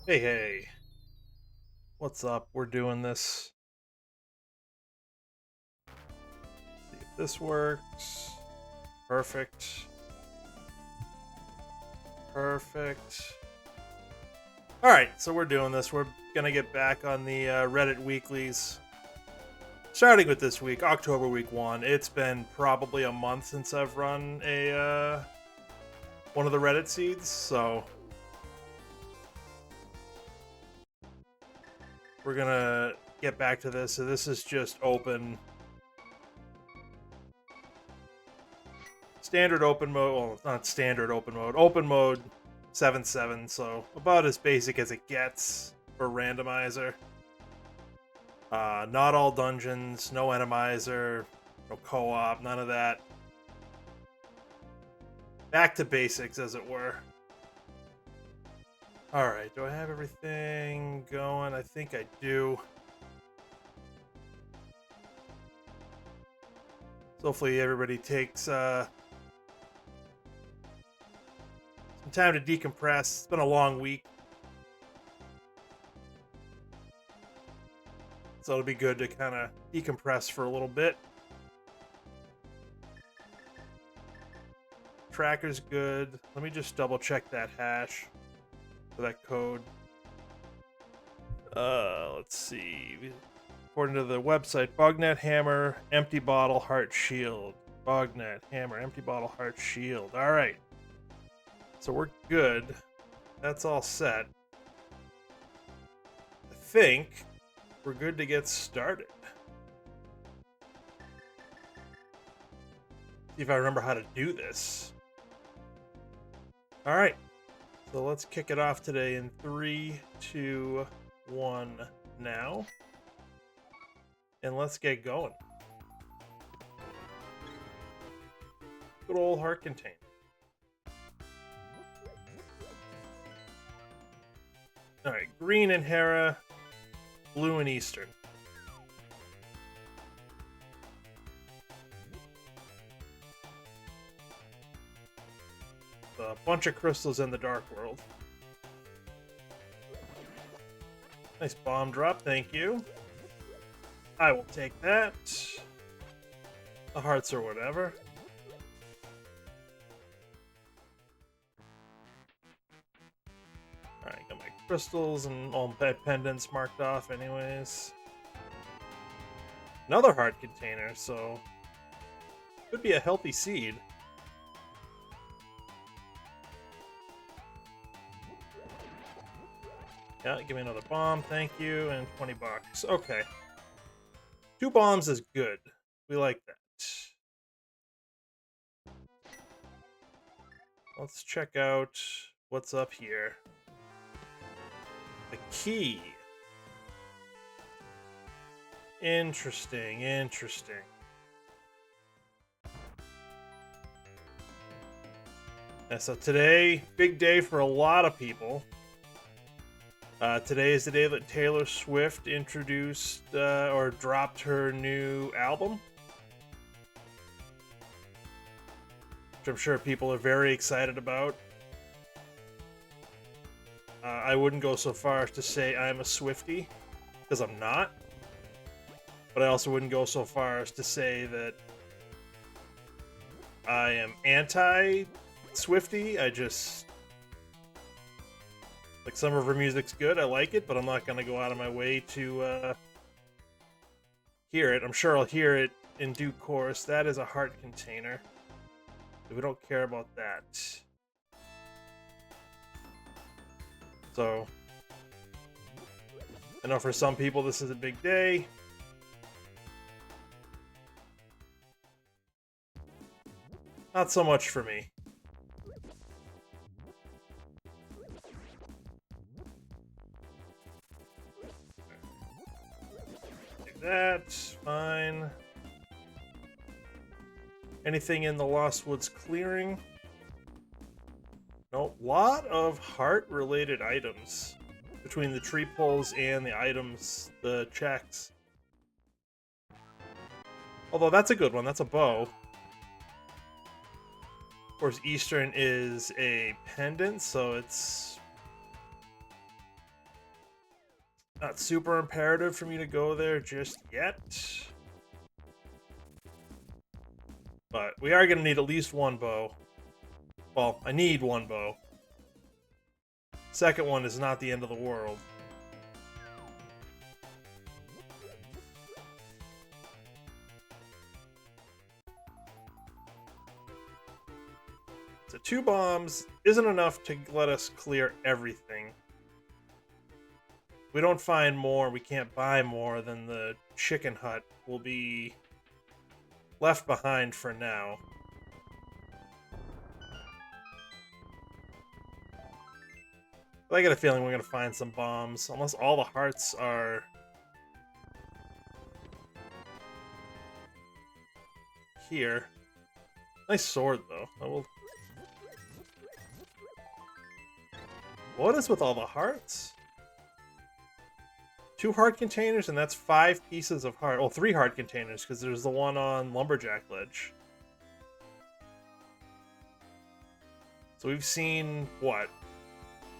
Hey, hey, what's up? We're doing this. See if this works. Perfect. Perfect. All right, so we're doing this. We're gonna get back on the Reddit weeklies. Starting with this week, October week 1. It's been probably a month since I've run a one of the Reddit seeds, so we're gonna get back to this. So this is just open standard open mode. Well, not standard open mode. Open mode 7-7. So about as basic as it gets for randomizer. Not all dungeons, no enemizer, no co-op, none of that. Back to basics, as it were. All right, do I have everything going? I think I do. So hopefully everybody takes some time to decompress. It's been a long week, so it'll be good to kind of decompress for a little bit. Tracker's good. Let me just double check that hash for that code. Let's see. According to the website, Bognet Hammer, Empty Bottle, Heart Shield. Bognet Hammer, Empty Bottle, Heart Shield. All right. So we're good. That's all set. I think we're good to get started. See if I remember how to do this. All right. So let's kick it off today in 3, 2, 1 now. And let's get going. Good old heart container. Alright, green and Hera, blue and Eastern. A bunch of crystals in the Dark World. Nice bomb drop, thank you. I will take that. The hearts or whatever. Alright, got my crystals and all my pendants marked off anyways. Another heart container, so could be a healthy seed. Yeah, give me another bomb, thank you, and 20 bucks. Okay. 2 bombs is good. We like that. Let's check out what's up here. The key. Interesting, interesting. Yeah, so today, big day for a lot of people. Today is the day that Taylor Swift introduced or dropped her new album, which I'm sure people are very excited about. I wouldn't go so far as to say I'm a Swiftie, because I'm not. But I also wouldn't go so far as to say that I am anti-Swiftie. I just... like, some of her music's good, I like it, but I'm not going to go out of my way to hear it. I'm sure I'll hear it in due course. That is a heart container. We don't care about that. So, I know for some people this is a big day. Not so much for me. Do that, fine. Anything in the Lost Woods clearing? No, lot of heart-related items between the tree pulls and the items, the checks. Although that's a good one, that's a bow. Of course, Eastern is a pendant, so it's Not super imperative for me to go there just yet. But we are going to need at least one bow. Well, I need one bow. Second one is not the end of the world. So 2 bombs isn't enough to let us clear everything. If we don't find more, we can't buy more, then the chicken hut will be left behind for now. But I get a feeling we're going to find some bombs, unless all the hearts are here. Nice sword, though. I will... What is with all the hearts? 2 heart containers, and that's 5 pieces of heart. Well, 3 heart containers, because there's the one on Lumberjack Ledge. So we've seen, what,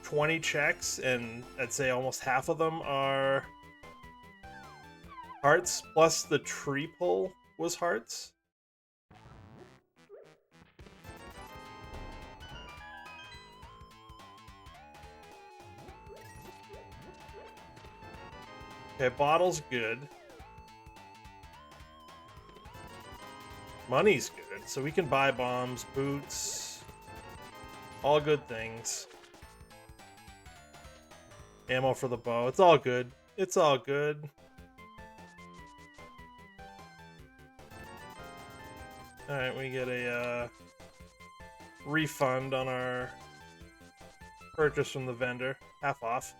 20 checks, and I'd say almost half of them are hearts, plus the tree pull was hearts. Okay, bottle's good. Money's good, so we can buy bombs, boots, all good things. Ammo for the bow. It's all good. It's all good. Alright, we get a refund on our purchase from the vendor. Half off.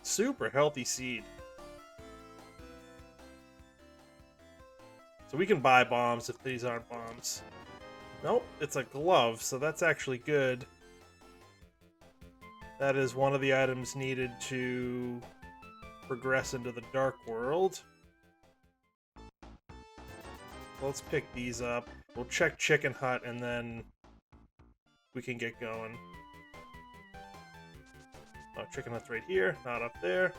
Super healthy seed. So we can buy bombs if these aren't bombs. Nope, it's a glove, so that's actually good. That is one of the items needed to progress into the Dark World. Let's pick these up. We'll check Chicken Hut and then we can get going. Oh, Chicken Hut's right here, not up there.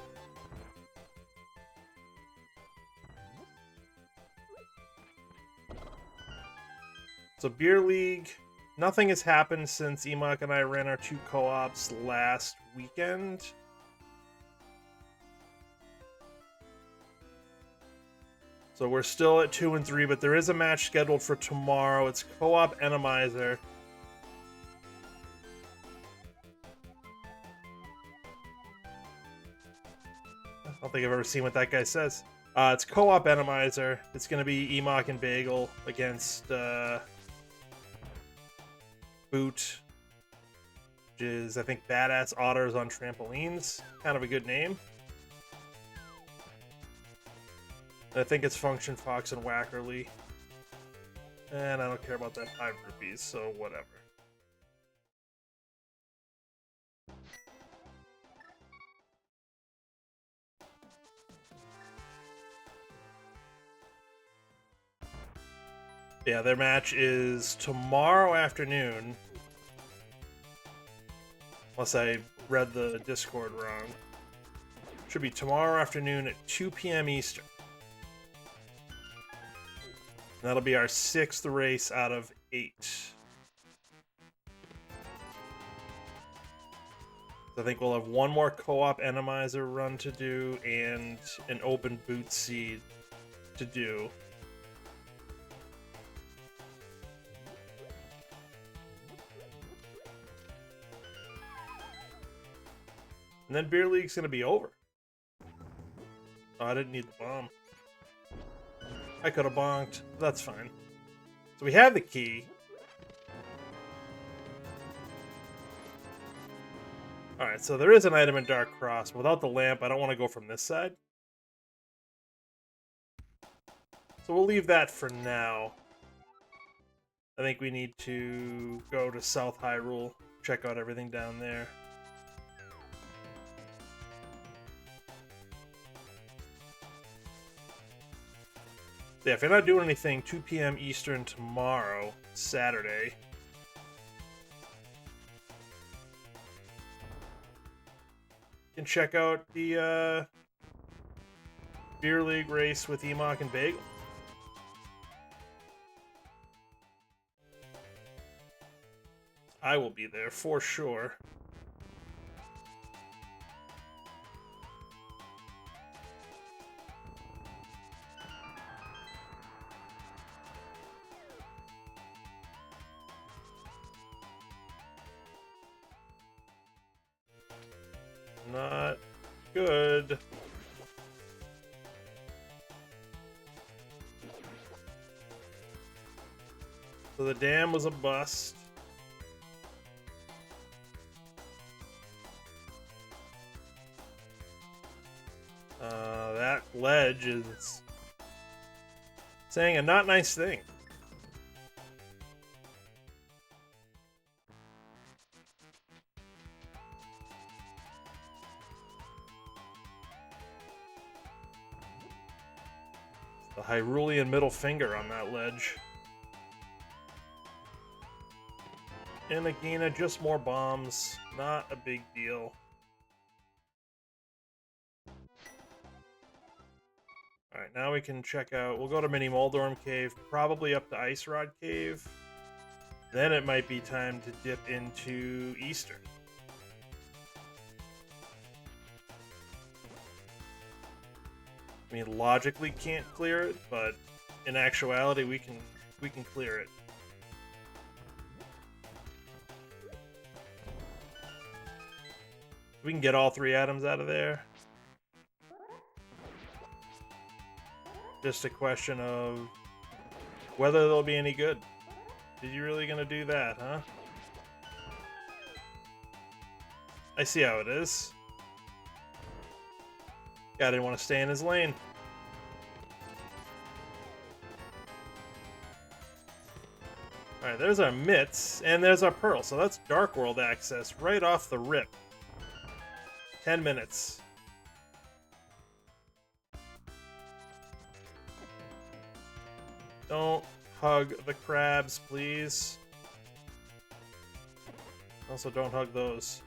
So Beer League, nothing has happened since Emac and I ran our 2 co-ops last weekend. So we're still at 2 and 3, but there is a match scheduled for tomorrow. It's co-op Enemizer. I don't think I've ever seen what that guy says. It's co-op Enemizer. It's going to be Emac and Bagel against Boot, which is, I think, Badass Otters on Trampolines. Kind of a good name. I think it's Function Fox and Wackerly. And I don't care about that 5 rupees, so whatever. Yeah, their match is tomorrow afternoon. Unless I read the Discord wrong. Should be tomorrow afternoon at 2 p.m. Eastern. And that'll be our 6th race out of 8. I think we'll have one more co-op Enemizer run to do and an open boot seed to do. And then Beer League's gonna be over. Oh, I didn't need the bomb. I could have bonked. That's fine. So we have the key. Alright, so there is an item in Dark Cross, but without the lamp, I don't want to go from this side. So we'll leave that for now. I think we need to go to South Hyrule, check out everything down there. Yeah, if you're not doing anything, 2 p.m. Eastern tomorrow, Saturday. You can check out the Beer League race with Emok and Bagel. I will be there for sure. Not good. So the dam was a bust. That ledge is saying a not nice thing. The Hyrulean middle finger on that ledge. And Nagina, just more bombs. Not a big deal. Alright, now we can check out... We'll go to Mini Moldorm Cave, probably up to Ice Rod Cave. Then it might be time to dip into Eastern. I mean, logically can't clear it, but in actuality, we can clear it. We can get all 3 atoms out of there. Just a question of whether they'll be any good. Did you really gonna do that, huh? I see how it is. Guy didn't want to stay in his lane. Alright, there's our mitts, and there's our pearl. So that's Dark World access right off the rip. 10 minutes. Don't hug the crabs, please. Also, don't hug those.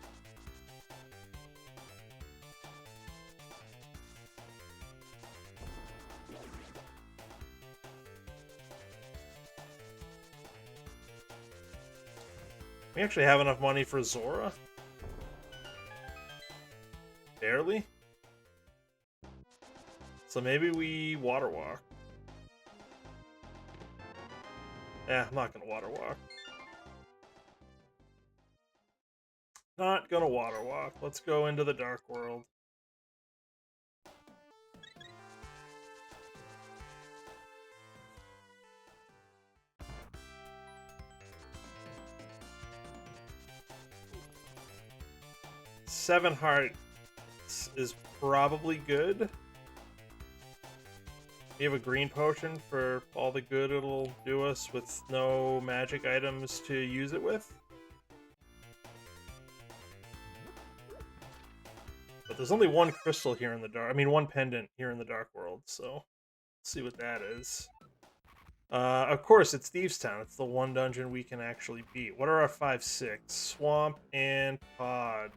We actually have enough money for Zora? Barely? So maybe we water walk. Yeah, I'm not gonna water walk. Not gonna water walk. Let's go into the Dark World. Seven hearts is probably good. We have a green potion for all the good it'll do us with no magic items to use it with. But there's only one crystal here in the dark. I mean, one pendant here in the Dark World, so let's see what that is. Of course, it's Thieves' Town. It's the one dungeon we can actually beat. What are our 5, 6? Swamp and Pod.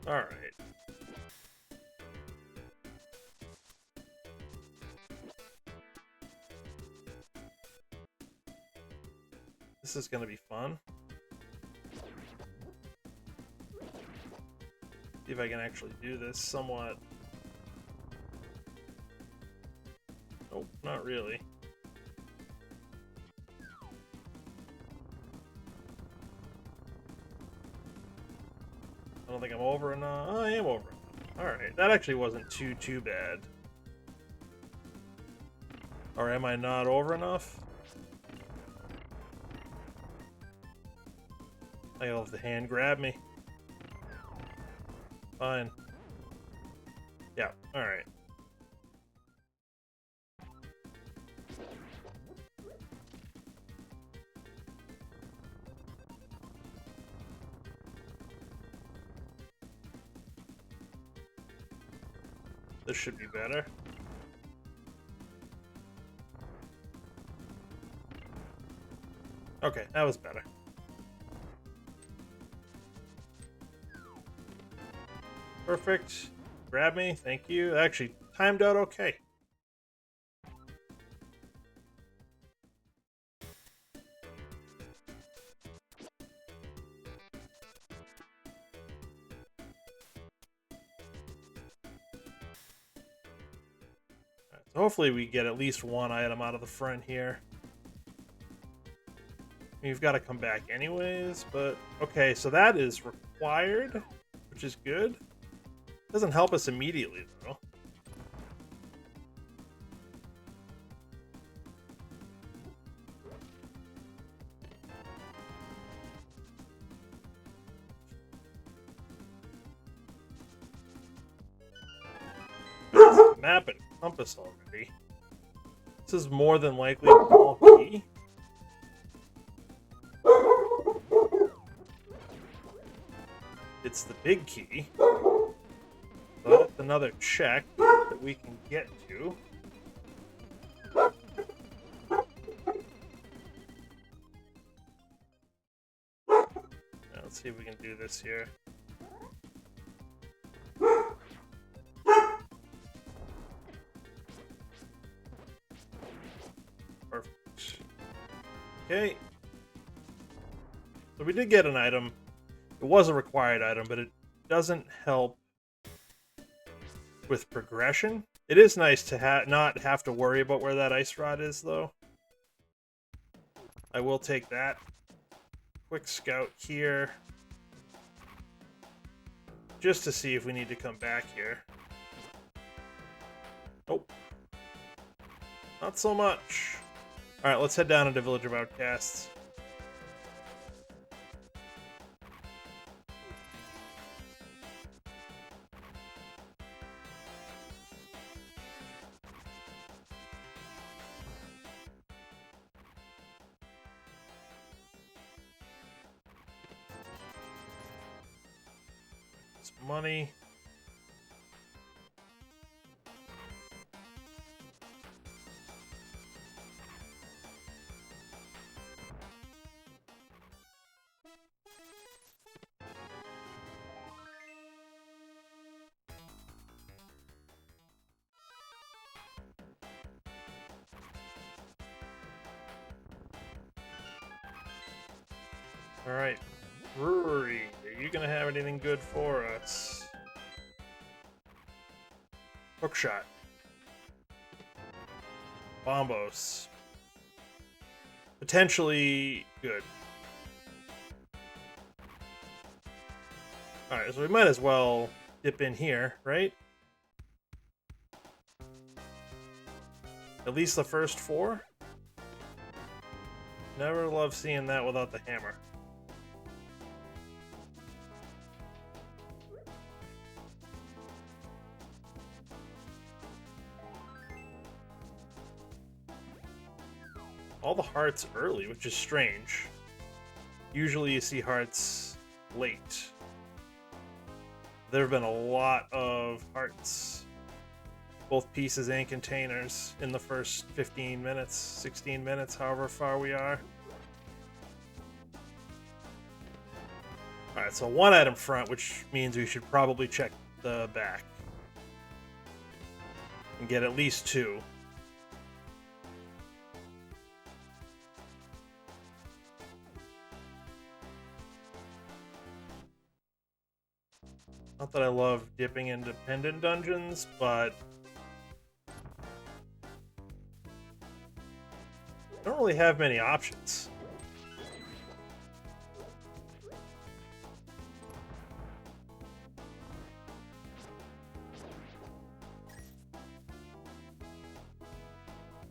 Alright. This is gonna be fun. See if I can actually do this somewhat. Nope, not really. I don't think I'm over enough. Oh, I am over enough. Alright, that actually wasn't too bad. Or am I not over enough? I gotta let the hand grab me. Fine. Yeah, alright. This should be better. Okay, that was better. Perfect. Grab me. Thank you. Actually, timed out okay. So hopefully we get at least one item out of the front here. We've got to come back anyways, but okay, so that is required, which is good. Doesn't help us immediately, though. Map and compass already. This is more than likely a small key. It's the big key. So that's another check that we can get to. Now, let's see if we can do this here. Perfect. Okay. So we did get an item. It was a required item, but it doesn't help with progression. It is nice to not have to worry about where that ice rod is, though. I will take that. Quick scout here. Just to see if we need to come back here. Nope. Not so much. Alright, let's head down into Village of Outcasts. Some money. Alright, brewery. Are you gonna have anything good for us? Hookshot. Bombos. Potentially good. Alright, so we might as well dip in here, right? At least the first 4? Never love seeing that without the hammer. All the hearts early, which is strange. Usually you see hearts late. There have been a lot of hearts, both pieces and containers, in the first 15 minutes, 16 minutes, however far we are. Alright, so 1 item front, which means we should probably check the back. And get at least 2. Not that I love dipping into pendant dungeons, but I don't really have many options.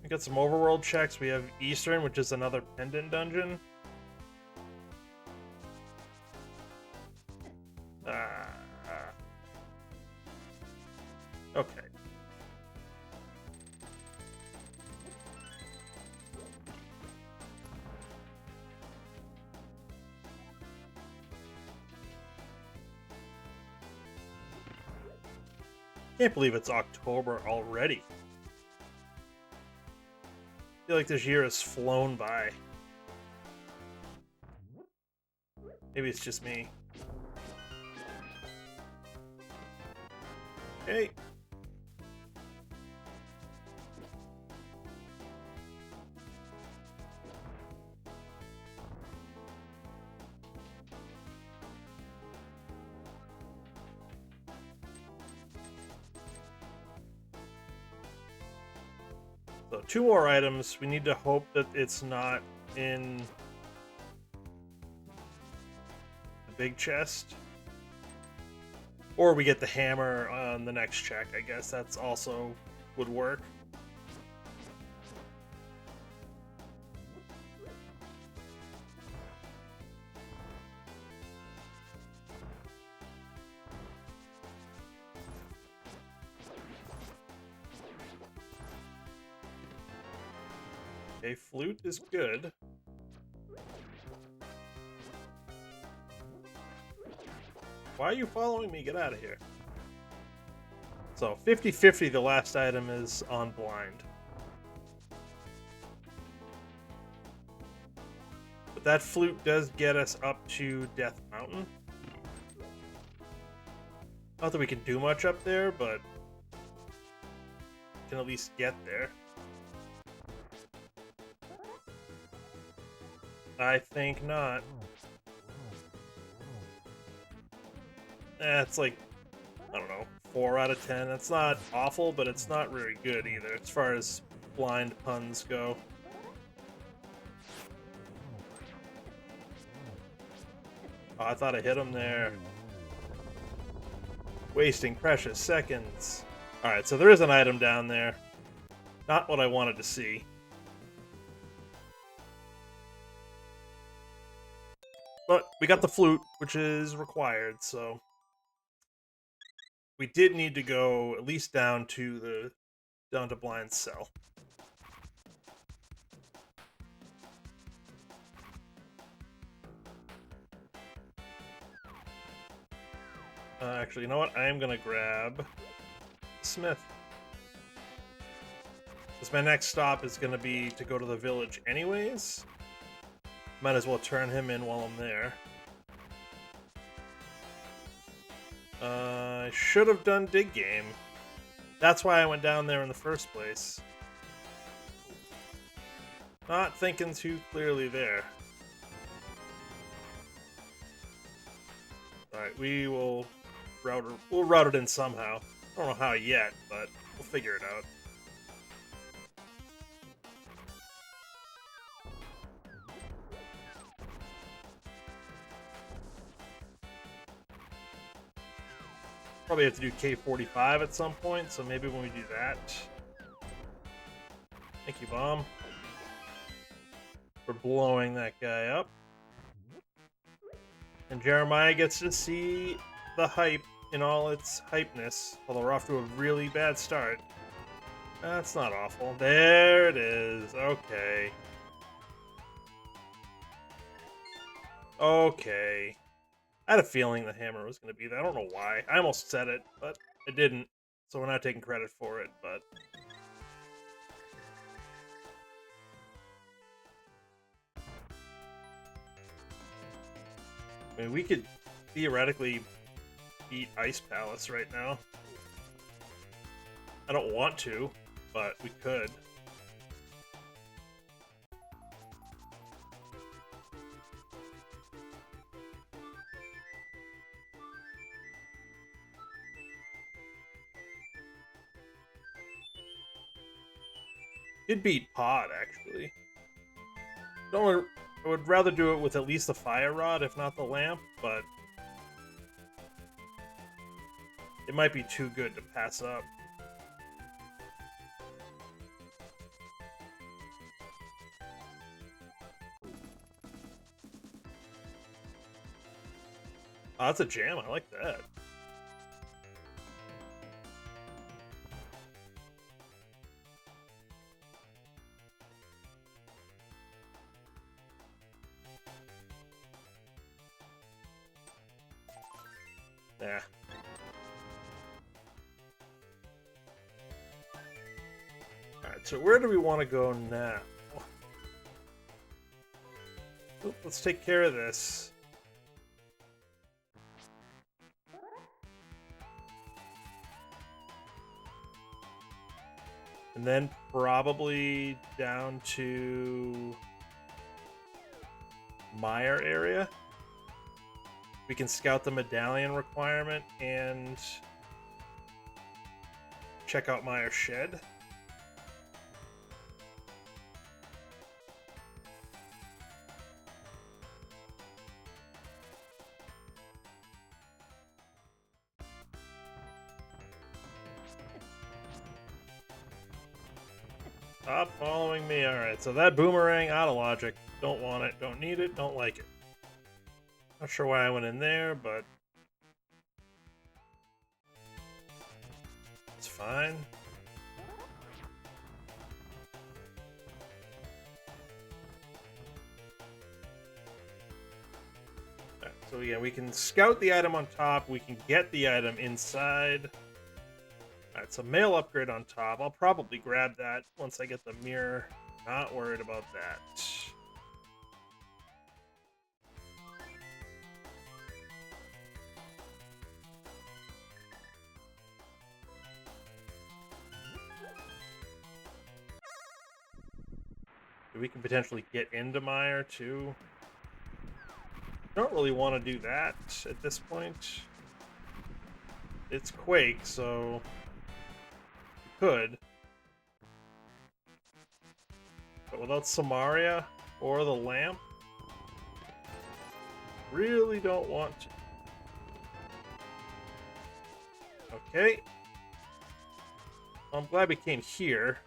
We got some overworld checks. We have Eastern, which is another pendant dungeon. Okay. Can't believe it's October already. I feel like this year has flown by. Maybe it's just me. Okay. So 2 more items. We need to hope that it's not in the big chest. Or we get the hammer on the next check, I guess. That's also would work. Okay, flute is good. Why are you following me? Get out of here. So 50-50, the last item is on blind. But that flute does get us up to Death Mountain. Not that we can do much up there, but we can at least get there. I think not. It's like, I don't know, 4 out of 10. It's not awful, but it's not very good either, as far as blind puns go. Oh, I thought I hit him there. Wasting precious seconds. Alright, so there is an item down there. Not what I wanted to see. But we got the flute, which is required, so we did need to go at least down to Blind's cell. Actually, you know what? I am gonna grab Smith. Because my next stop is gonna be to go to the village anyways. Might as well turn him in while I'm there. I should have done Dig Game. That's why I went down there in the first place. Not thinking too clearly there. Alright, we'll route it in somehow. I don't know how yet, but we'll figure it out. Probably have to do K45 at some point, so maybe when we do that. Thank you, Bomb, for blowing that guy up. And Jeremiah gets to see the hype in all its hypeness, although we're off to a really bad start. That's not awful. There it is. Okay. Okay. I had a feeling the hammer was going to be there. I don't know why. I almost said it, but I didn't. So we're not taking credit for it, but... I mean, we could theoretically beat Ice Palace right now. I don't want to, but we could. Did beat Pod, actually. I would rather do it with at least the Fire Rod, if not the Lamp, but it might be too good to pass up. Oh, that's a jam. I like that. Yeah. Alright, so where do we want to go now? Oop, let's take care of this. And then probably down to Mire area. We can scout the medallion requirement and check out Mire Shed. Stop following me. Alright, so that boomerang, out of logic. Don't want it, don't need it, don't like it. Not sure why I went in there, but it's fine. Alright, so again, we can scout the item on top, we can get the item inside. Alright, so mail upgrade on top. I'll probably grab that once I get the mirror. Not worried about that. We can potentially get into Mire too. Don't really want to do that at this point. It's Quake, so we could. But without Samaria or the lamp, really don't want to. Okay. Well, I'm glad we came here.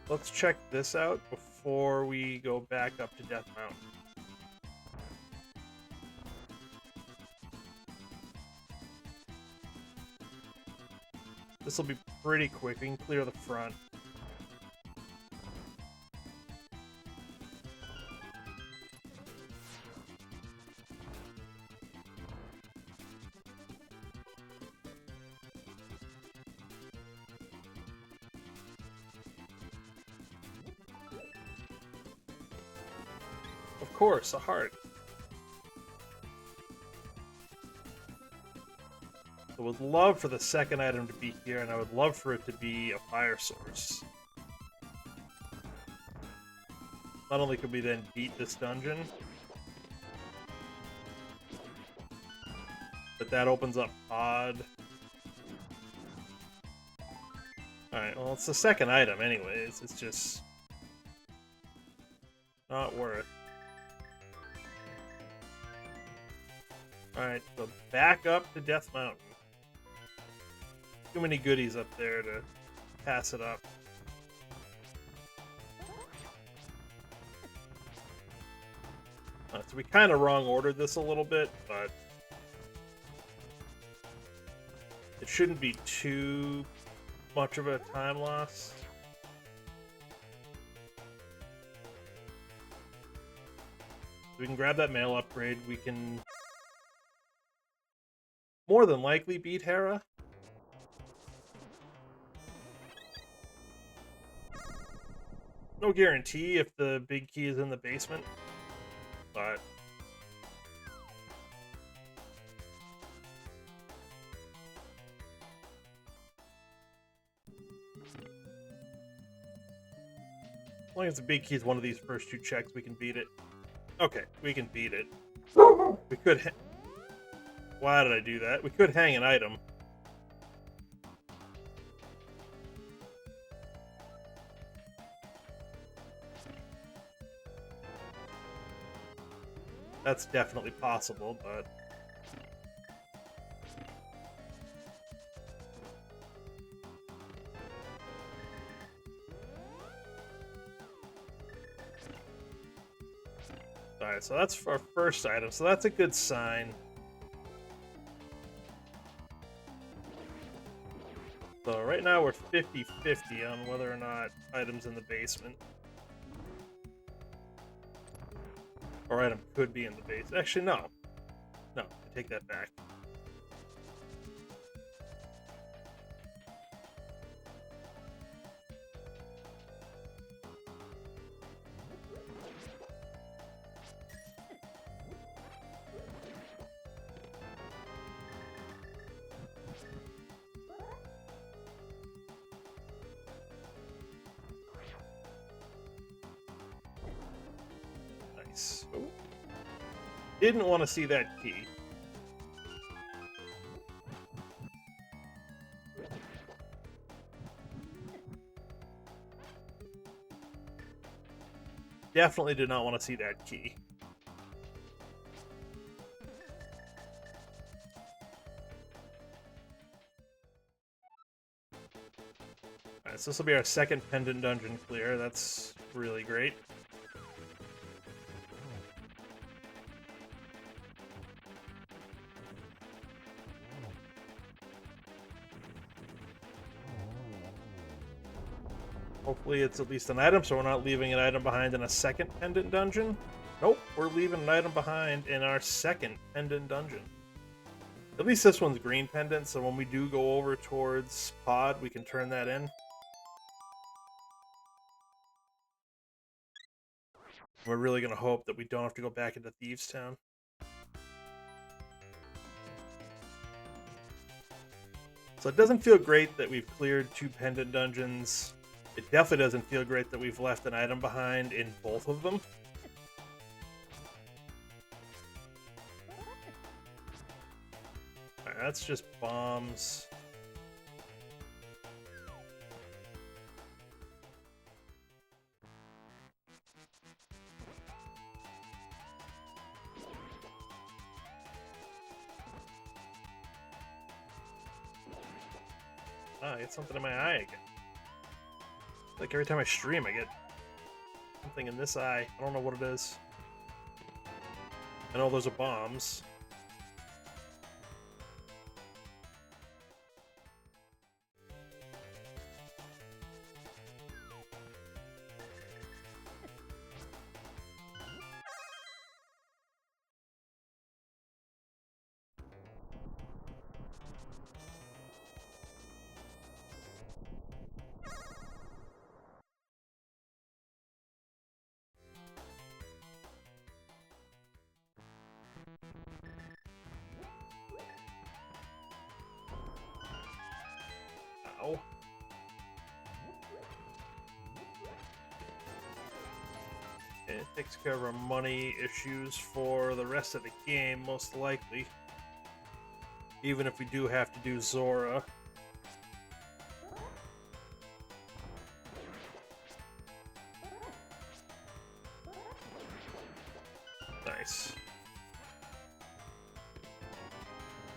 Let's check this out before we go back up to Death Mountain. This will be pretty quick. We can clear the front. Of course, a heart. I would love for the second item to be here, and I would love for it to be a fire source. Not only could we then beat this dungeon, but that opens up Pod. Alright, well, it's the second item anyways. It's just not worth. Alright, so back up to Death Mountain. Too many goodies up there to pass it up. So we kind of wrong ordered this a little bit, but it shouldn't be too much of a time loss. We can grab that mail upgrade. We can more than likely beat Hera. No guarantee if the big key is in the basement, but as long as the big key is one of these first two checks, we can beat it. Okay, we can beat it. We could. Why did I do that? We could hang an item. That's definitely possible, but alright, so that's our first item, so that's a good sign. So right now we're 50-50 on whether or not items in the basement. Or item could be in the base. Actually, no. No, I take that back. Nice. Oh. Didn't want to see that key. Definitely did not want to see that key. Alright, so this will be our second pendant dungeon clear. That's really great. Hopefully it's at least an item, so we're not leaving an item behind in a second pendant dungeon. Nope, we're leaving an item behind in our second pendant dungeon. At least this one's green pendant, so when we do go over towards Pod, we can turn that in. We're really going to hope that we don't have to go back into Thieves Town. So it doesn't feel great that we've cleared 2 pendant dungeons. It definitely doesn't feel great that we've left an item behind in both of them. Alright, that's just bombs. Ah, I get something in my eye again. Like every time I stream, I get something in this eye. I don't know what it is. I know those are bombs. Ow. And it takes care of our money issues for the rest of the game, most likely. Even if we do have to do Zora. Nice.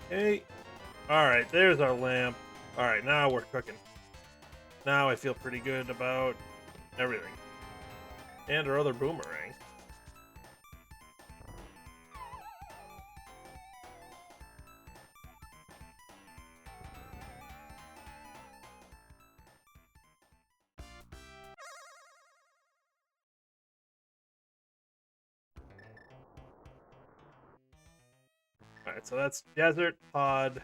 Okay. Alright, there's our lamp. Alright, now we're cooking. Now I feel pretty good about everything. And our other boomerang. Alright, so that's Desert, Pod.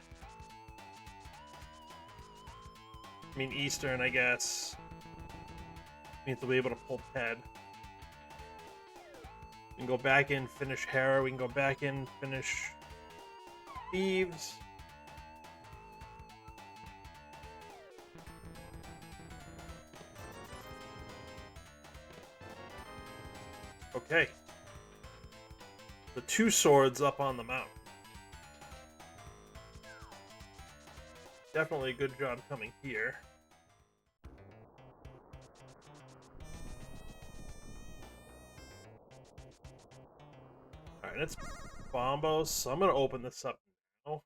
I mean, Eastern, I guess. Means we'll be able to pull Ted. We can go back in, finish Hera. We can go back in, finish Thieves. Okay. The 2 swords up on the mountain. Definitely a good job coming here. Alright, it's Bombos, so I'm going to open this up now.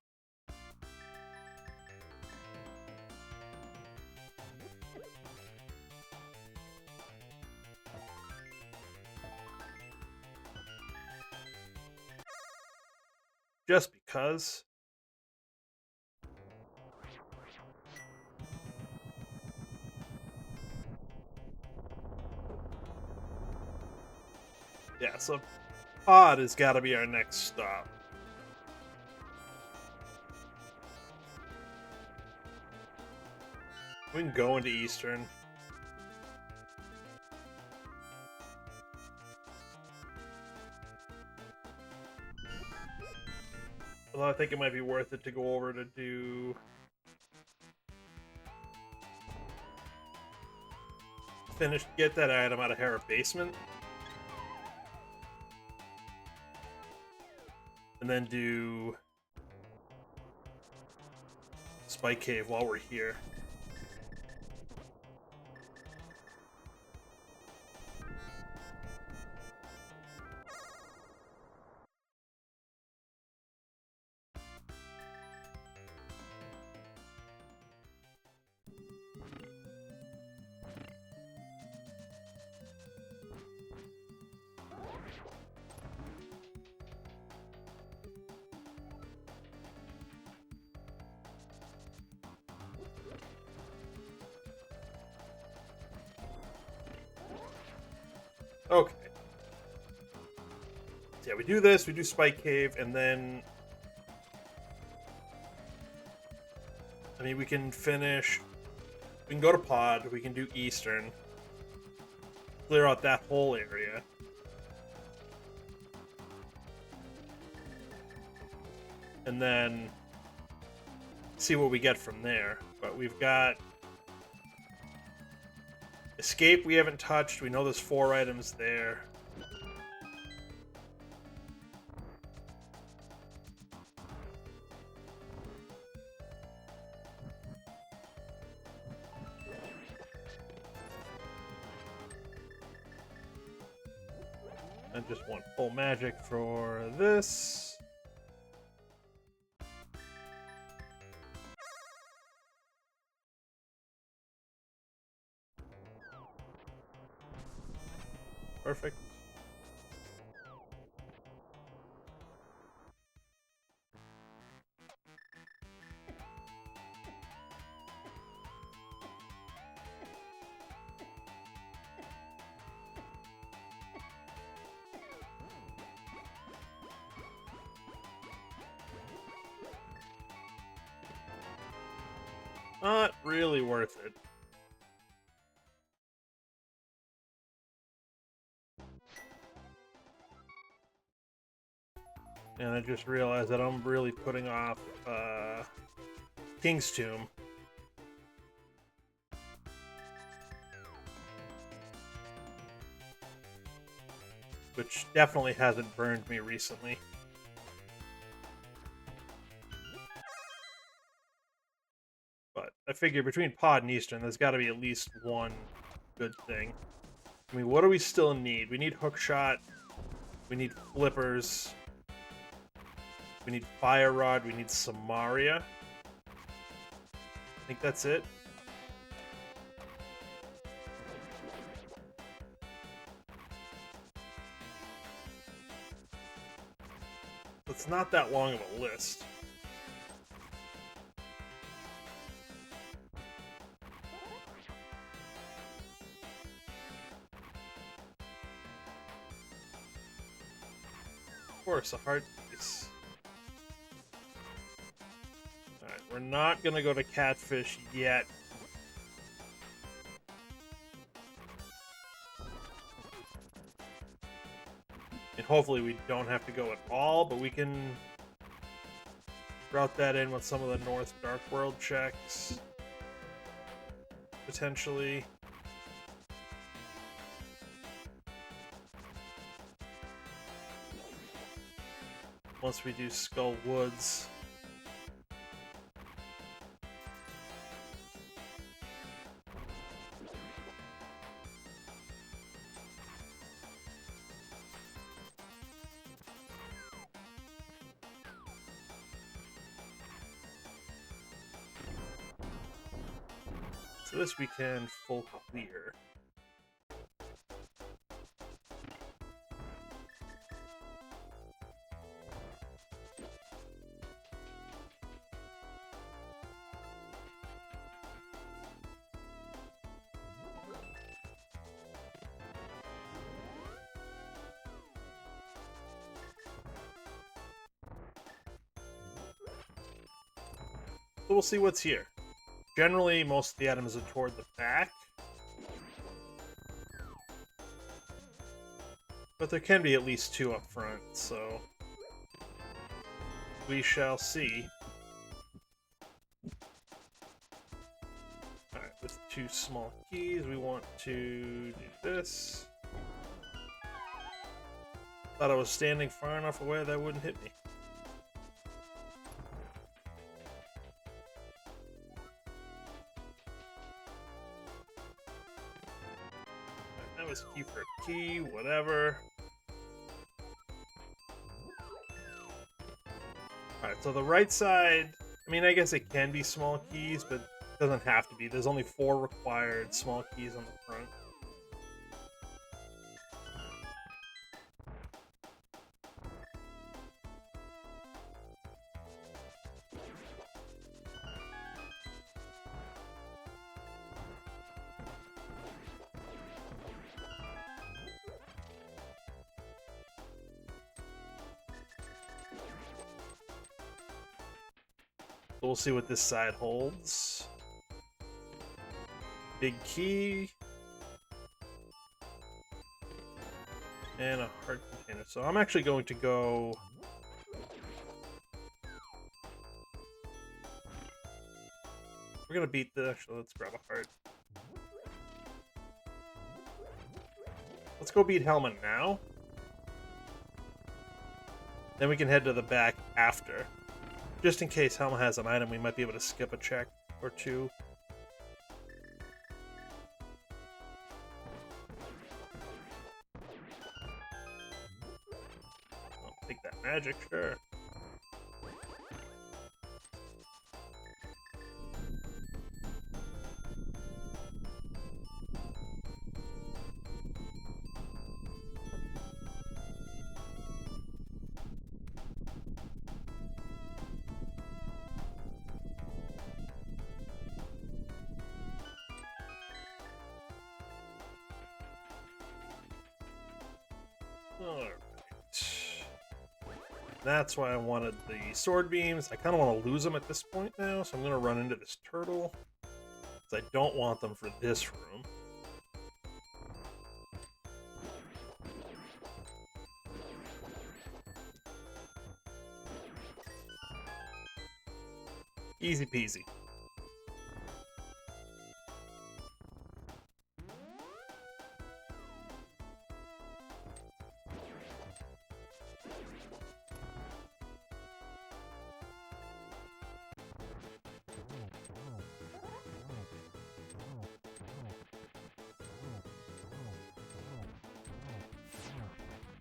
Just because. Yeah, so Pod has got to be our next stop. We can go into Eastern. Although I think it might be worth it to go over to do... get that item out of Hera Basement. And then do... Spike Cave while we're here. Okay. So yeah, we do this, we do Spike Cave, and then... I mean, we can finish... We can go to Pod, we can do Eastern. Clear out that whole area. And then... see what we get from there. But we've got... Escape we haven't touched. We know there's 4 items there. And just want full magic for this. Perfect. Not really worth it. And I just realized that I'm really putting off King's Tomb. Which definitely hasn't burned me recently. But I figure between Pod and Eastern, there's got to be at least one good thing. I mean, what do we still need? We need Hookshot. We need Flippers. We need Fire Rod. We need Samaria. I think that's it. It's not that long of a list. Of course, a heart piece. Alright, we're not gonna go to Catfish yet. And hopefully we don't have to go at all, but we can route that in with some of the North Dark World checks. Potentially. Once we do Skull Woods. So this we can full clear. So we'll see what's here. Generally, most of the items are toward the back. But there can be at least 2 up front, so we shall see. Alright, with 2 small keys, we want to do this. Thought I was standing far enough away that wouldn't hit me. Right, that was key for a key, whatever. Alright, so the right side, I mean, I guess it can be small keys, but it doesn't have to be. There's only 4 required small keys on the front. So we'll see what this side holds. Big key. And a heart container. So I'm actually going to go... We're going to beat the... Actually, let's grab a heart. Let's go beat Helma now. Then we can head to the back after. Just in case Helma has an item, we might be able to skip a check or 2. I'll take that magic, sure. Alright. That's why I wanted the sword beams. I kind of want to lose them at this point now, so I'm going to run into this turtle. Because I don't want them for this room. Easy peasy.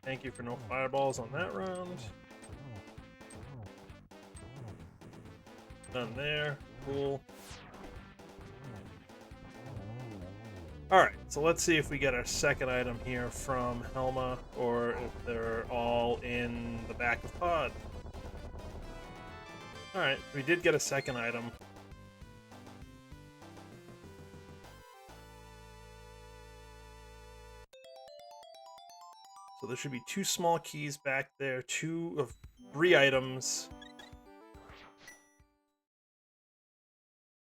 Thank you for no fireballs on that round. Done there. Cool. Alright, so let's see if we get our second item here from Helma, or if they're all in the back of Pod. Alright, we did get a second item. So there should be 2 small keys back there, 2 of 3 items.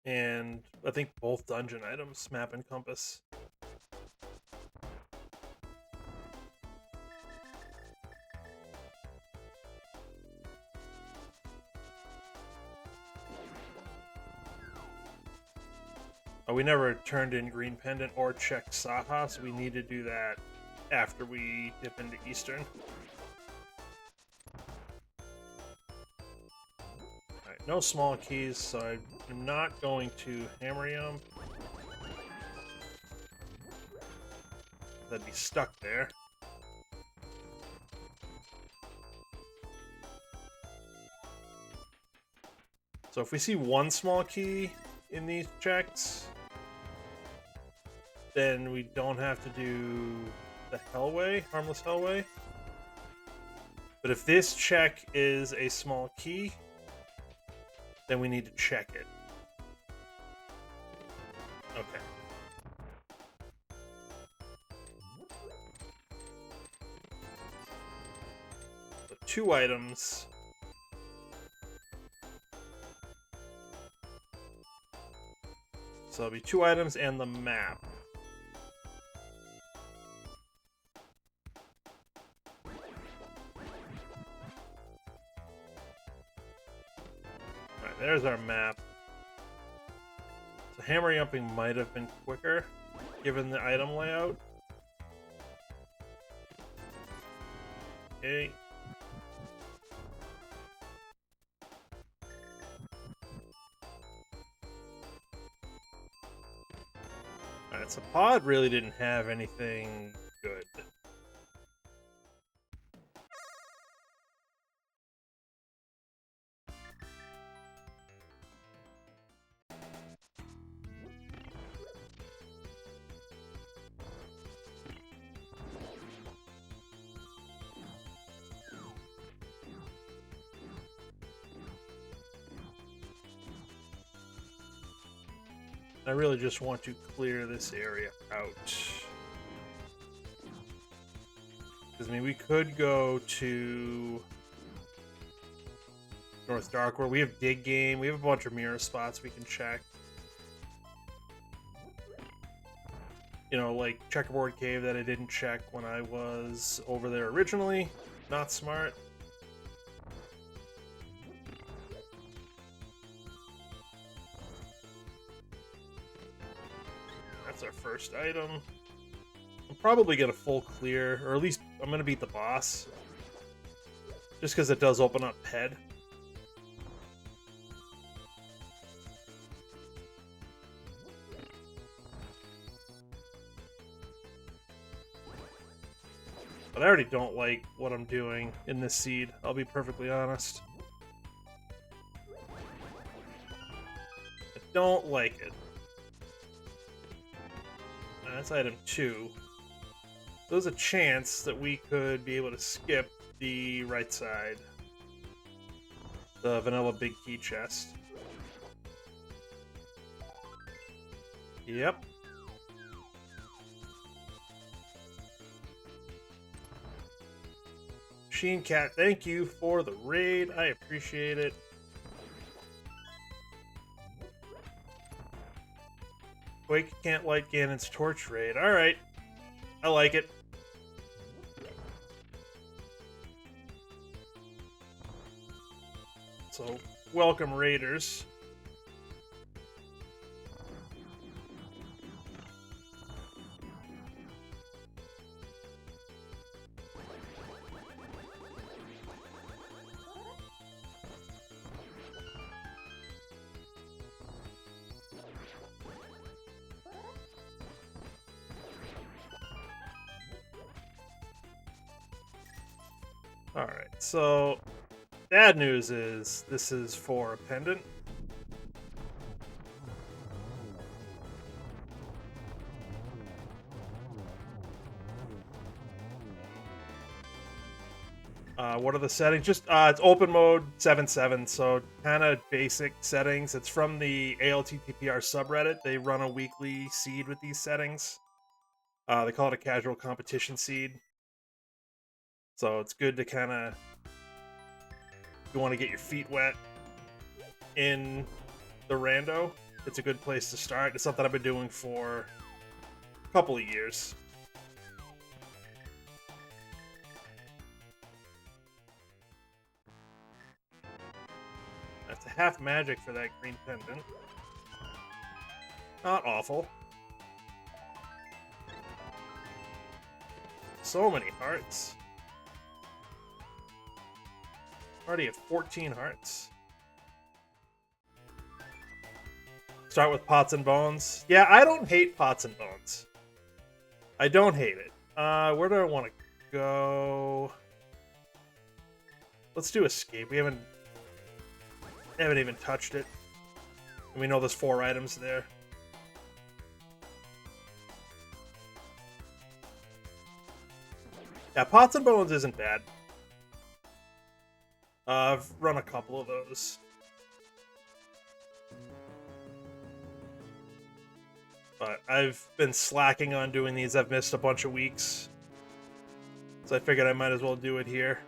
And I think both dungeon items, map and compass. Oh, we never turned in Green Pendant or checked Saha, so we need to do that after we dip into Eastern. Alright, no small keys, so I'm not going to Hammer-Yum. That'd be stuck there. So if we see 1 small key in these checks, then we don't have to do the Hellway, Harmless Hellway. But if this check is a small key, then we need to check it. Okay. So 2 items. So it'll be 2 items and the map. Alright, there's our map. So hammer jumping might have been quicker, given the item layout. Okay. Alright, so Pod really didn't have anything good. I really just want to clear this area out. Because, I mean, we could go to North Darkworld. We have Dig Game. We have a bunch of mirror spots we can check. You know, like Checkerboard Cave that I didn't check when I was over there originally. Not smart. That's our first item. I'm probably gonna full clear, or at least I'm gonna beat the boss. Just because it does open up head. But I already don't like what I'm doing in this seed, I'll be perfectly honest. I don't like it. That's item 2. There's a chance that we could be able to skip the right side. The vanilla big key chest. Yep. Sheen Cat, thank you for the raid. I appreciate it. Quake can't light Ganon's torch raid. Alright. I like it. So, welcome raiders. Alright, so bad news is this is for a pendant. What are the settings? Just it's open mode 7.7, so kind of basic settings. It's from the ALTTPR subreddit. They run a weekly seed with these settings. They call it a casual competition seed. So it's good to kind of, if you want to get your feet wet in the rando, it's a good place to start. It's something I've been doing for a couple of years. That's a half magic for that green pendant. Not awful. So many hearts. Already at 14 hearts. Start with Pots and Bones. Yeah, I don't hate Pots and Bones. I don't hate it. Where do I want to go? Let's do Escape. We haven't even touched it. And we know there's 4 items there. Yeah, Pots and Bones isn't bad. I've run a couple of those. But I've been slacking on doing these. I've missed a bunch of weeks. So I figured I might as well do it here.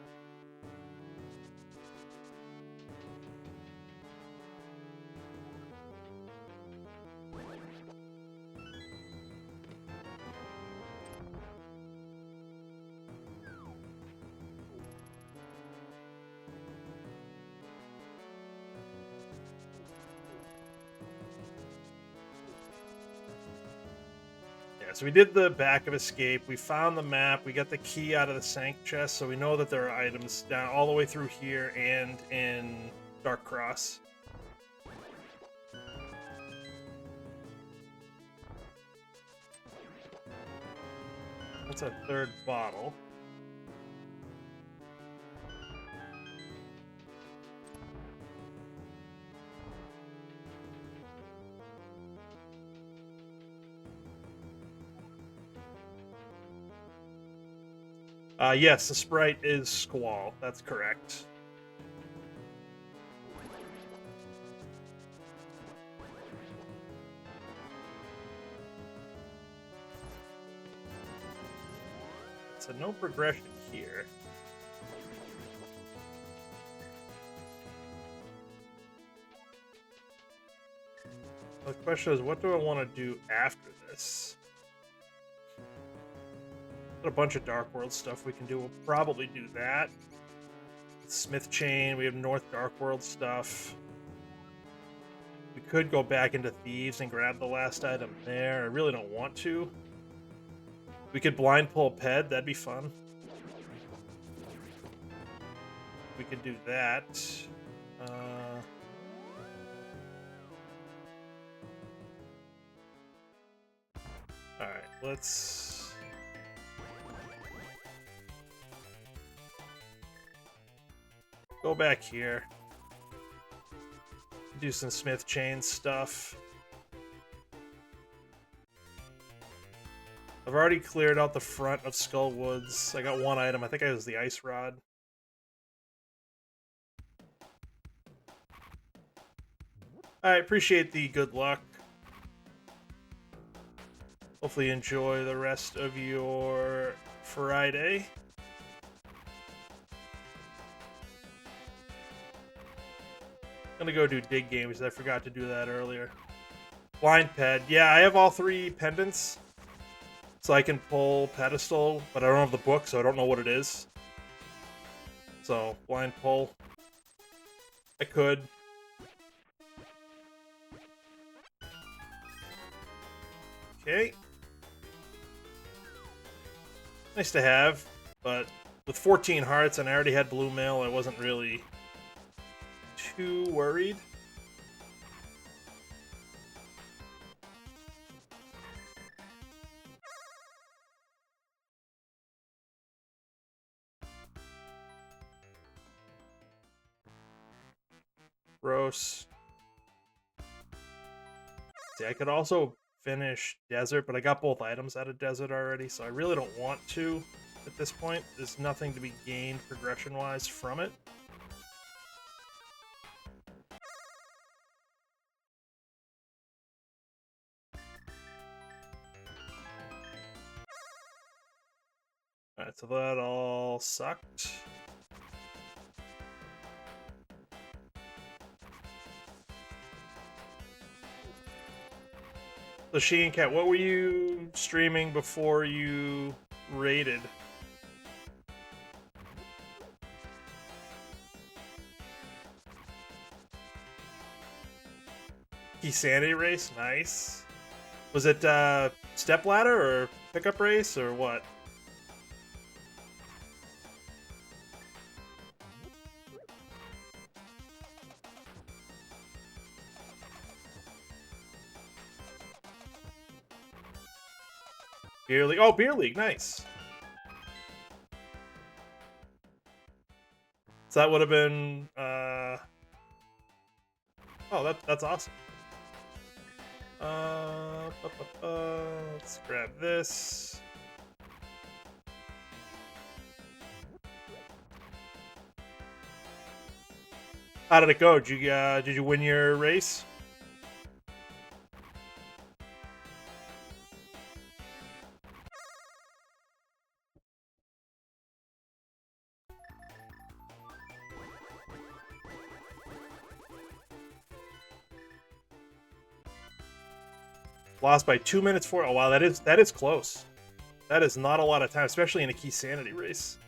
Yeah, so we did the back of Escape. We found the map. We got the key out of the Sank chest, so we know that there are items down all the way through here and in Dark Cross. That's our third bottle. Yes, the sprite is Squall. That's correct. So no progression here. The question is, what do I want to do after this? Got a bunch of Dark World stuff we can do. We'll probably do that. Smith Chain. We have North Dark World stuff. We could go back into Thieves and grab the last item there. I really don't want to. We could blind pull Ped. That'd be fun. We could do that. Alright, let's... go back here. Do some Smith Chain stuff. I've already cleared out the front of Skull Woods. I got one item. I think it was the Ice Rod. I appreciate the good luck. Hopefully you enjoy the rest of your Friday. I'm gonna go do dig games. I forgot to do that earlier. Blind Ped. Yeah, I have all 3 pendants. So I can pull Pedestal, but I don't have the book, so I don't know what it is. So, blind pull. I could. Okay. Nice to have, but with 14 hearts and I already had blue mail, I wasn't really too worried. Gross. See, I could also finish Desert, but I got both items out of Desert already, so I really don't want to at this point. There's nothing to be gained progression-wise from it. Alright, so that all sucked. So Sheehan Cat, what were you streaming before you raided? Key Sanity race? Nice. Was it step ladder or pickup race or what? Beer League. Oh, Beer League. Nice. So that would have been... Oh, that's awesome. Let's grab this. How did it go? Did you win your race? Lost by 2 minutes for. Oh wow, that is close. That is not a lot of time, especially in a Key Sanity race.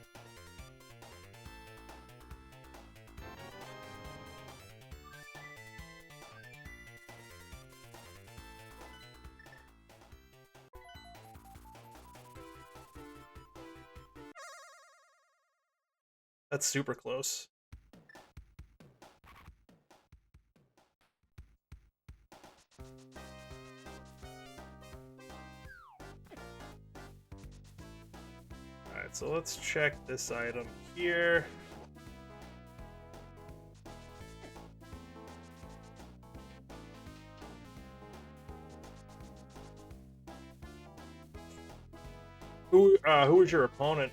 That's super close. Alright, so let's check this item here. Who was your opponent?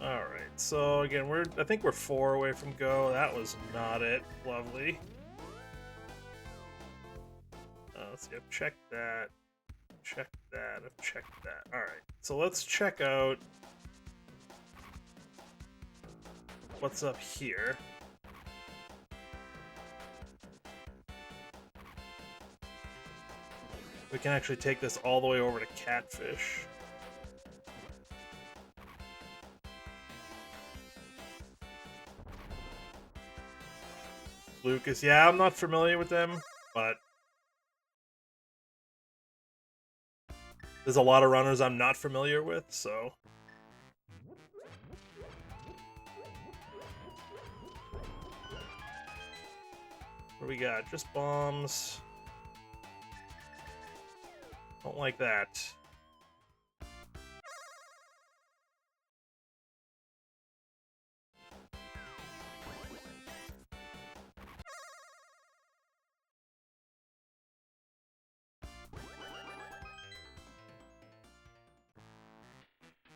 Alright, so again, I think we're 4 away from go. That was not it. Lovely. Let's see, I've checked that. Check that. I've checked that. Alright, so let's check out what's up here. We can actually take this all the way over to Catfish. Lucas, yeah, I'm not familiar with them, but there's a lot of runners I'm not familiar with, so. What do we got? Just bombs. Don't like that.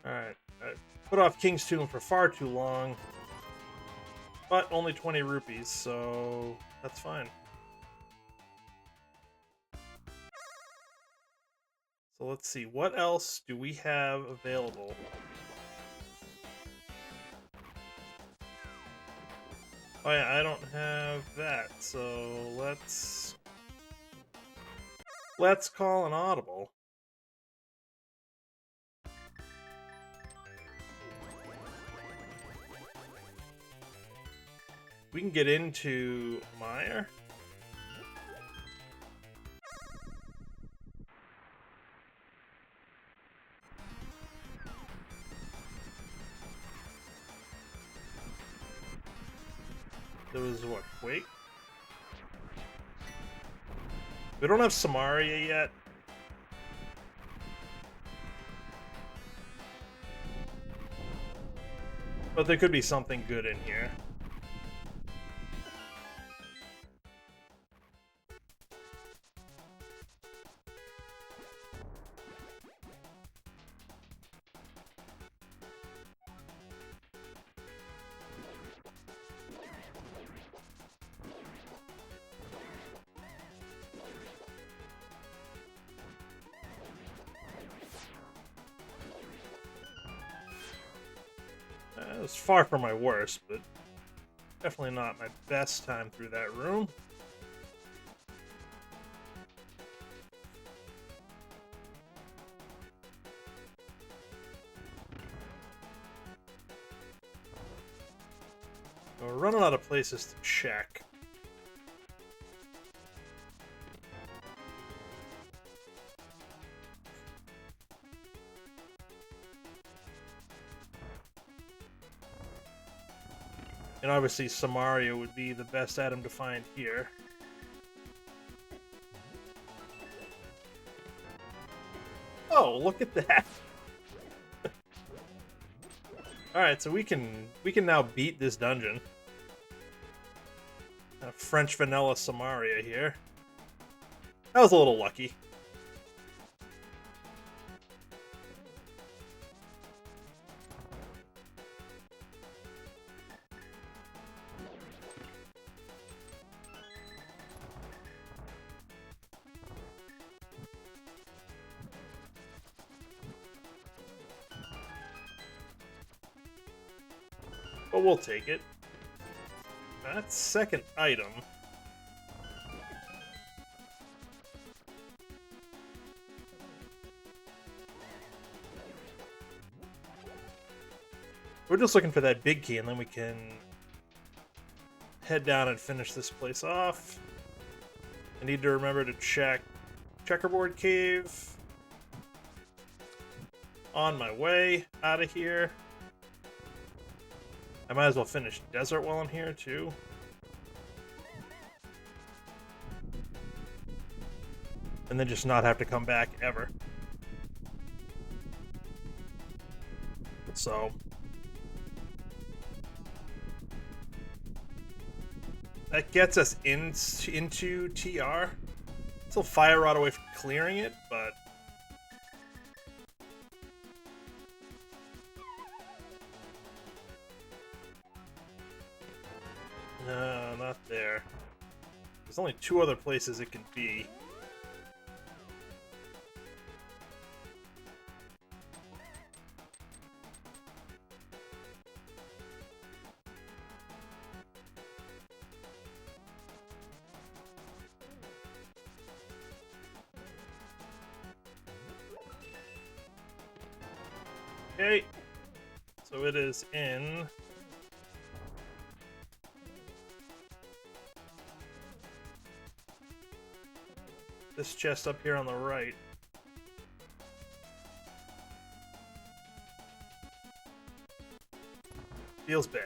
Alright, I put off King's Tomb for far too long, but only 20 rupees, so that's fine. So let's see, what else do we have available? Oh yeah, I don't have that, so let's call an audible. We can get into Meyer. There was what, Quake? We don't have Samaria yet. But there could be something good in here. It was far from my worst, but definitely not my best time through that room. We're running out of places to check. And obviously Samaria would be the best item to find here. Oh, look at that. Alright, so we can now beat this dungeon. French vanilla Samaria here. That was a little lucky. but we'll take it. That second item. We're just looking for that big key, and then we can head down and finish this place off. I need to remember to check Checkerboard Cave. On my way out of here. I might as well finish Desert while I'm here, too. And then just not have to come back ever. So that gets us into TR. Still Fire Rod away from clearing it, but no, not there. There's only 2 other places it can be. Okay, so it is in this chest up here on the right. Feels bad.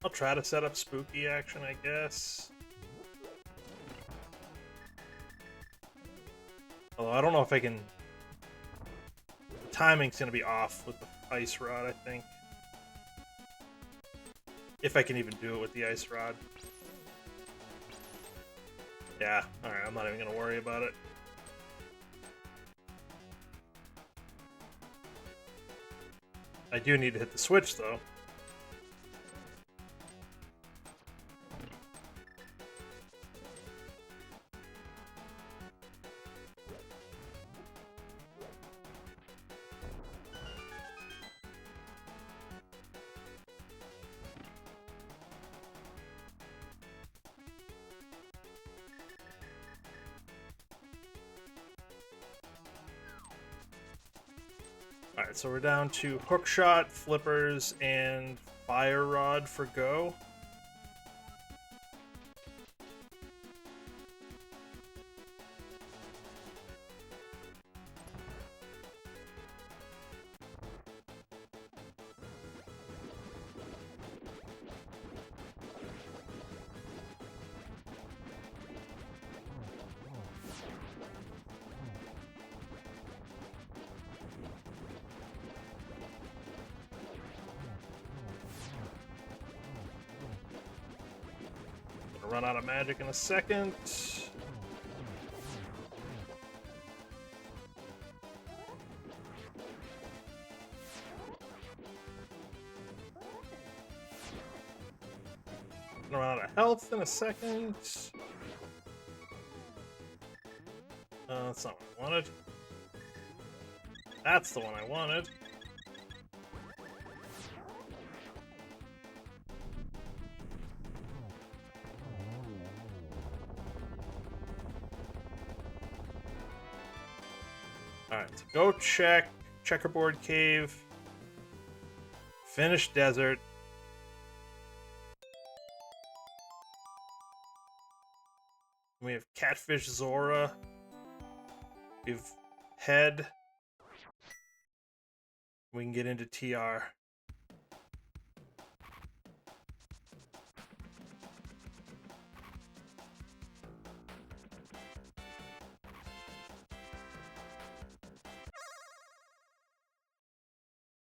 I'll try to set up spooky action, I guess. Although I don't know if I can... The timing's gonna be off with the Ice Rod, I think. If I can even do it with the Ice Rod. Yeah, alright, I'm not even gonna worry about it. I do need to hit the switch, though. Alright, so we're down to Hookshot, Flippers, and Fire Rod for go. Run out of magic in a second. Gonna run out of health in a second. That's not what I wanted. That's the one I wanted. Alright, so go check Checkerboard Cave, finish Desert. We have Catfish Zora. We have Head. We can get into TR.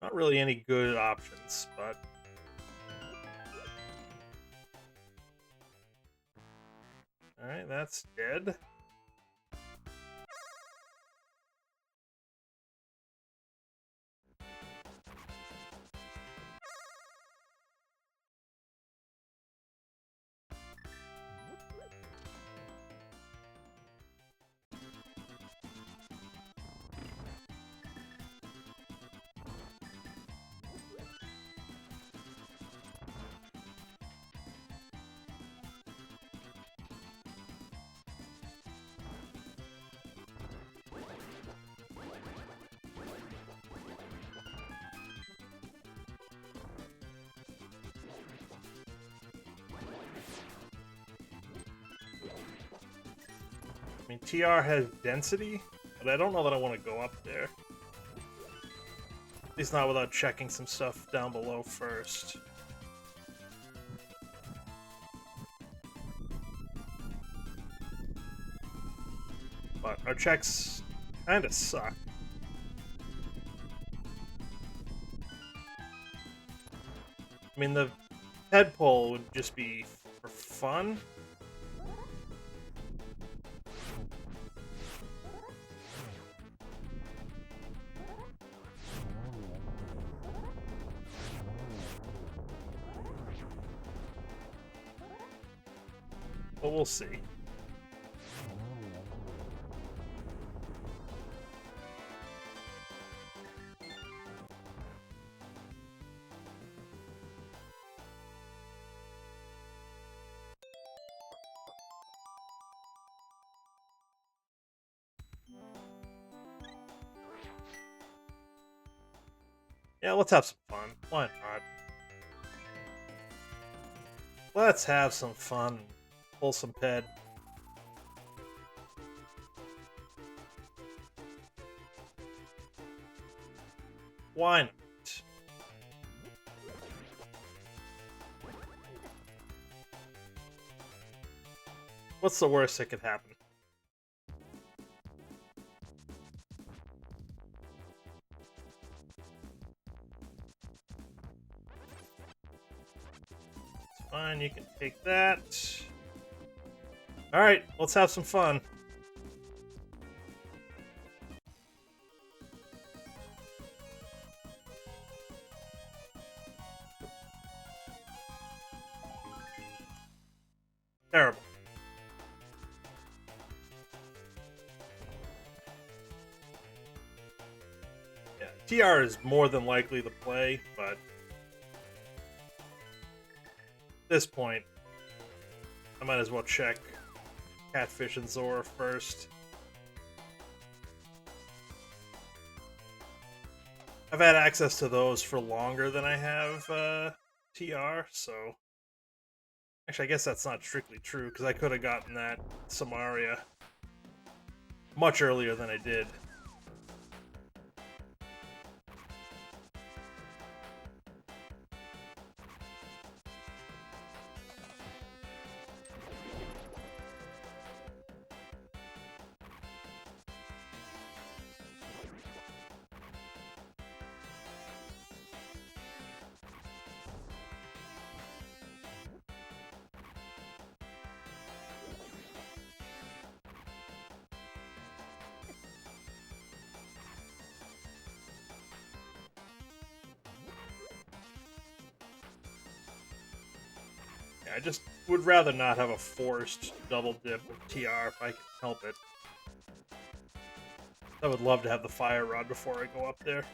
Not really any good options, but... Alright, that's dead. I mean, TR has density, but I don't know that I want to go up there. At least not without checking some stuff down below first. But our checks kind of suck. I mean, the head pull would just be for fun. But we'll see. Yeah, let's have some fun. Why not? Let's have some fun. Pull some ped. Why not? What's the worst that could happen? Fine, you can take that. Alright, let's have some fun. Terrible. Yeah, TR is more than likely the play, but at this point, I might as well check Catfish and Zora first. I've had access to those for longer than I have TR, so... Actually, I guess that's not strictly true, because I could have gotten that Samaria much earlier than I did. I just would rather not have a forced double dip with TR if I can help it. I would love to have the Fire Rod before I go up there.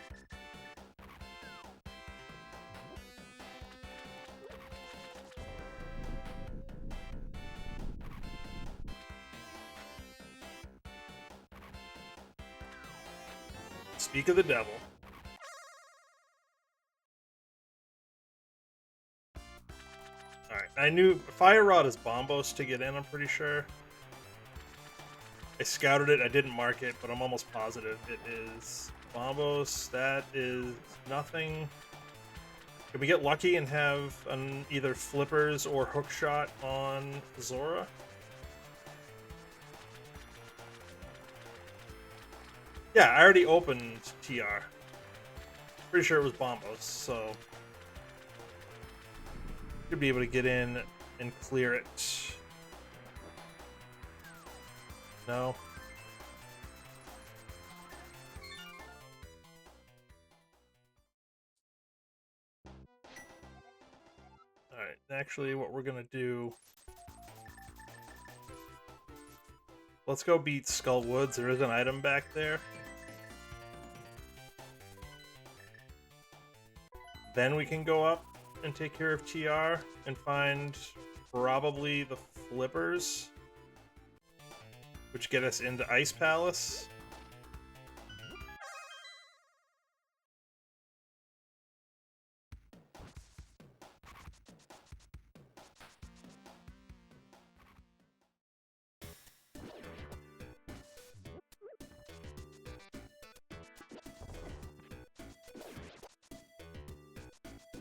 Speak of the devil. Alright, I knew Fire Rod is Bombos to get in, I'm pretty sure. I scouted it, I didn't mark it, but I'm almost positive it is Bombos. That is nothing. Can we get lucky and have an either Flippers or Hookshot on Zora? Yeah, I already opened TR. Pretty sure it was Bombos, so should be able to get in and clear it. No. Alright, actually what we're gonna do... Let's go beat Skull Woods. There is an item back there. Then we can go up and take care of TR and find probably the flippers, which get us into Ice Palace.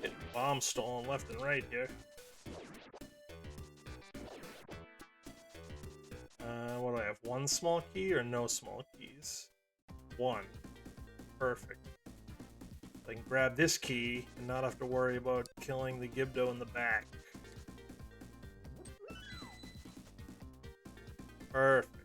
Getting bombs stolen left and right here. What do I have? One small key or no small keys? One. Perfect. I can grab this key and not have to worry about killing the Gibdo in the back. Perfect.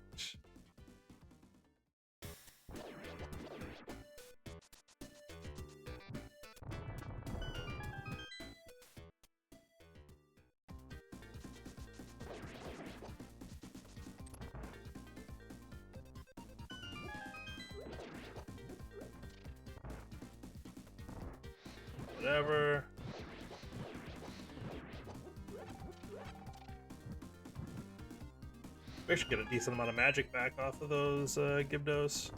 Whatever. We should get a decent amount of magic back off of those Gibdos.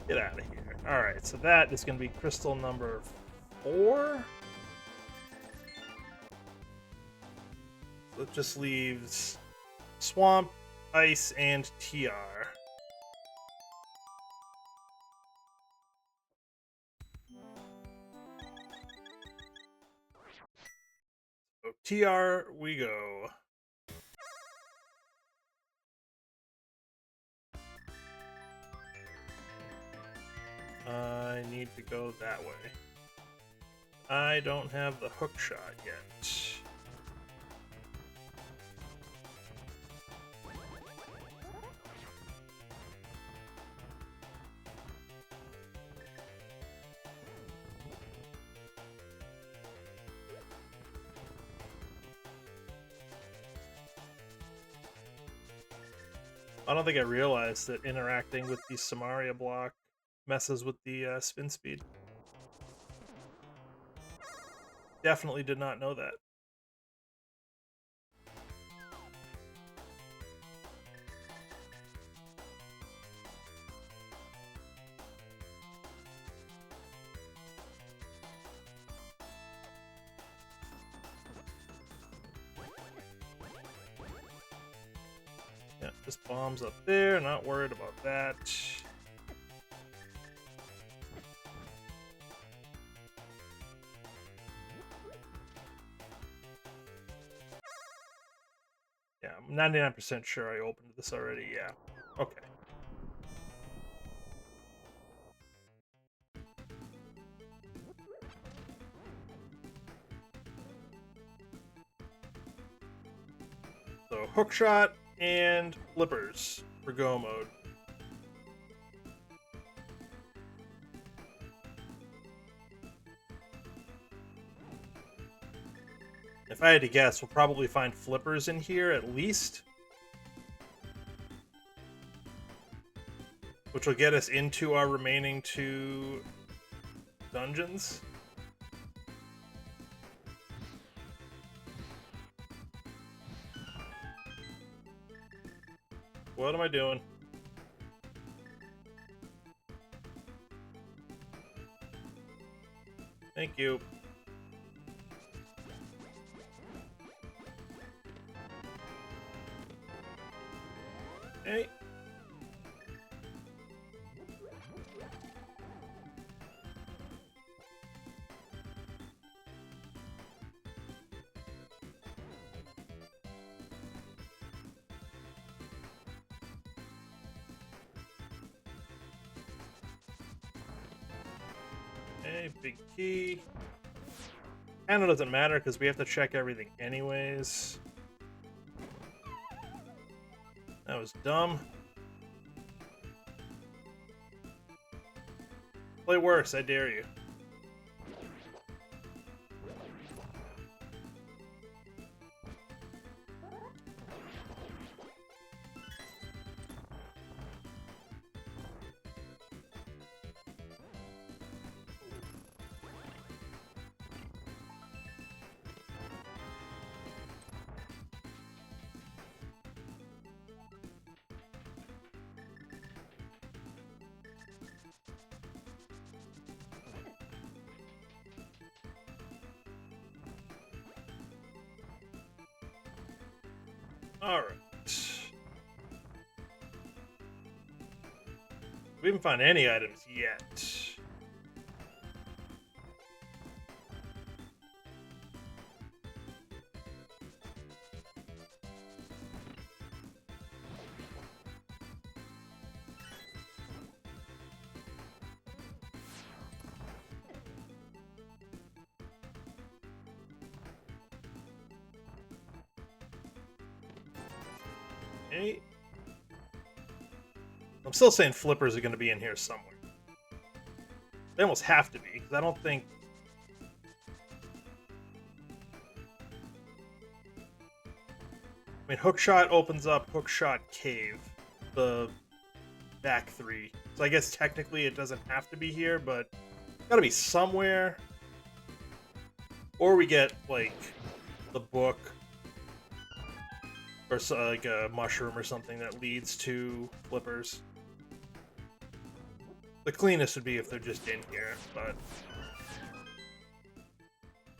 Get out of here. Alright, so that is going to be crystal number 4. So it just leaves Swamp, Ice, and TR. So TR we go. I need to go that way. I don't have the hook shot yet. I don't think I realized that interacting with the Samaria block messes with the spin speed. Definitely did not know that. Yeah, just bombs up there, not worried about that. Yeah, I'm 99% sure I opened this already, yeah. Okay. So, hookshot and flippers for go mode. If I had to guess, we'll probably find flippers in here at least. Which will get us into our remaining 2 dungeons. What am I doing? Thank you. Okay. Okay, big key. And it doesn't matter because we have to check everything anyways. That was dumb. Play worse, I dare you. Alright. We haven't found any items yet. Okay. I'm still saying flippers are going to be in here somewhere. They almost have to be, because I don't think... I mean, Hookshot opens up Hookshot Cave, the back three. So I guess technically it doesn't have to be here, but gotta be somewhere. Or we get, like, the book, or so, like a mushroom or something that leads to flippers. The cleanest would be if they're just in here, but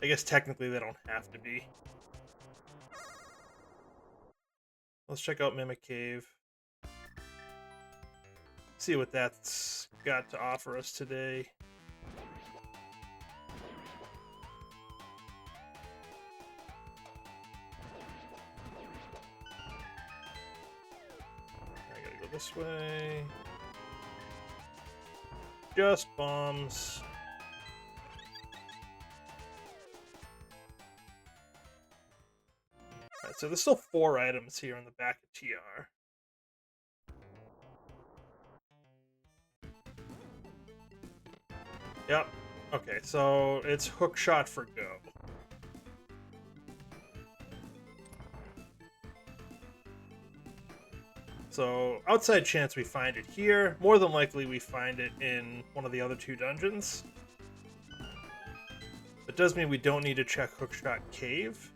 I guess technically they don't have to be. Let's check out Mimic Cave. See what that's got to offer us today. I gotta go this way. Just bombs. Alright, so there's still 4 items here in the back of TR. Yep. Okay, so it's Hookshot for go. So, outside chance we find it here. More than likely we find it in one of the other 2 dungeons. It does mean we don't need to check Hookshot Cave.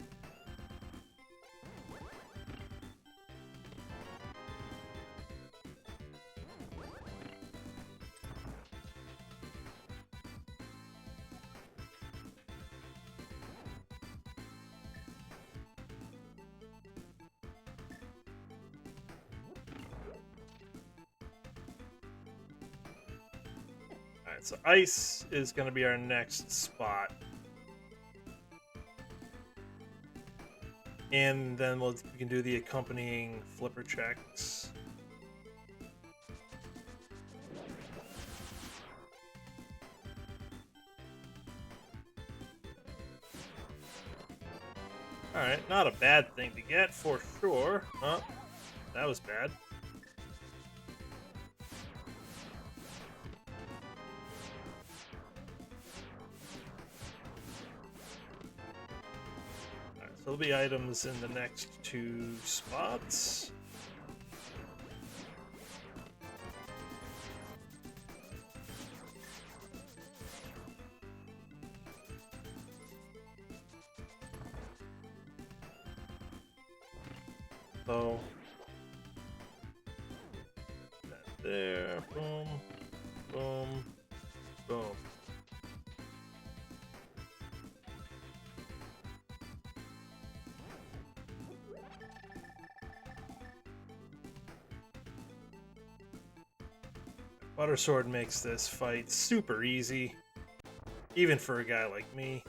Alright, so ice is going to be our next spot. And then we can do the accompanying flipper checks. Alright, not a bad thing to get, for sure. Oh, that was bad. Alright, so there'll be items in the next 2 spots. So that there, boom, boom, boom. Butter Sword makes this fight super easy, even for a guy like me.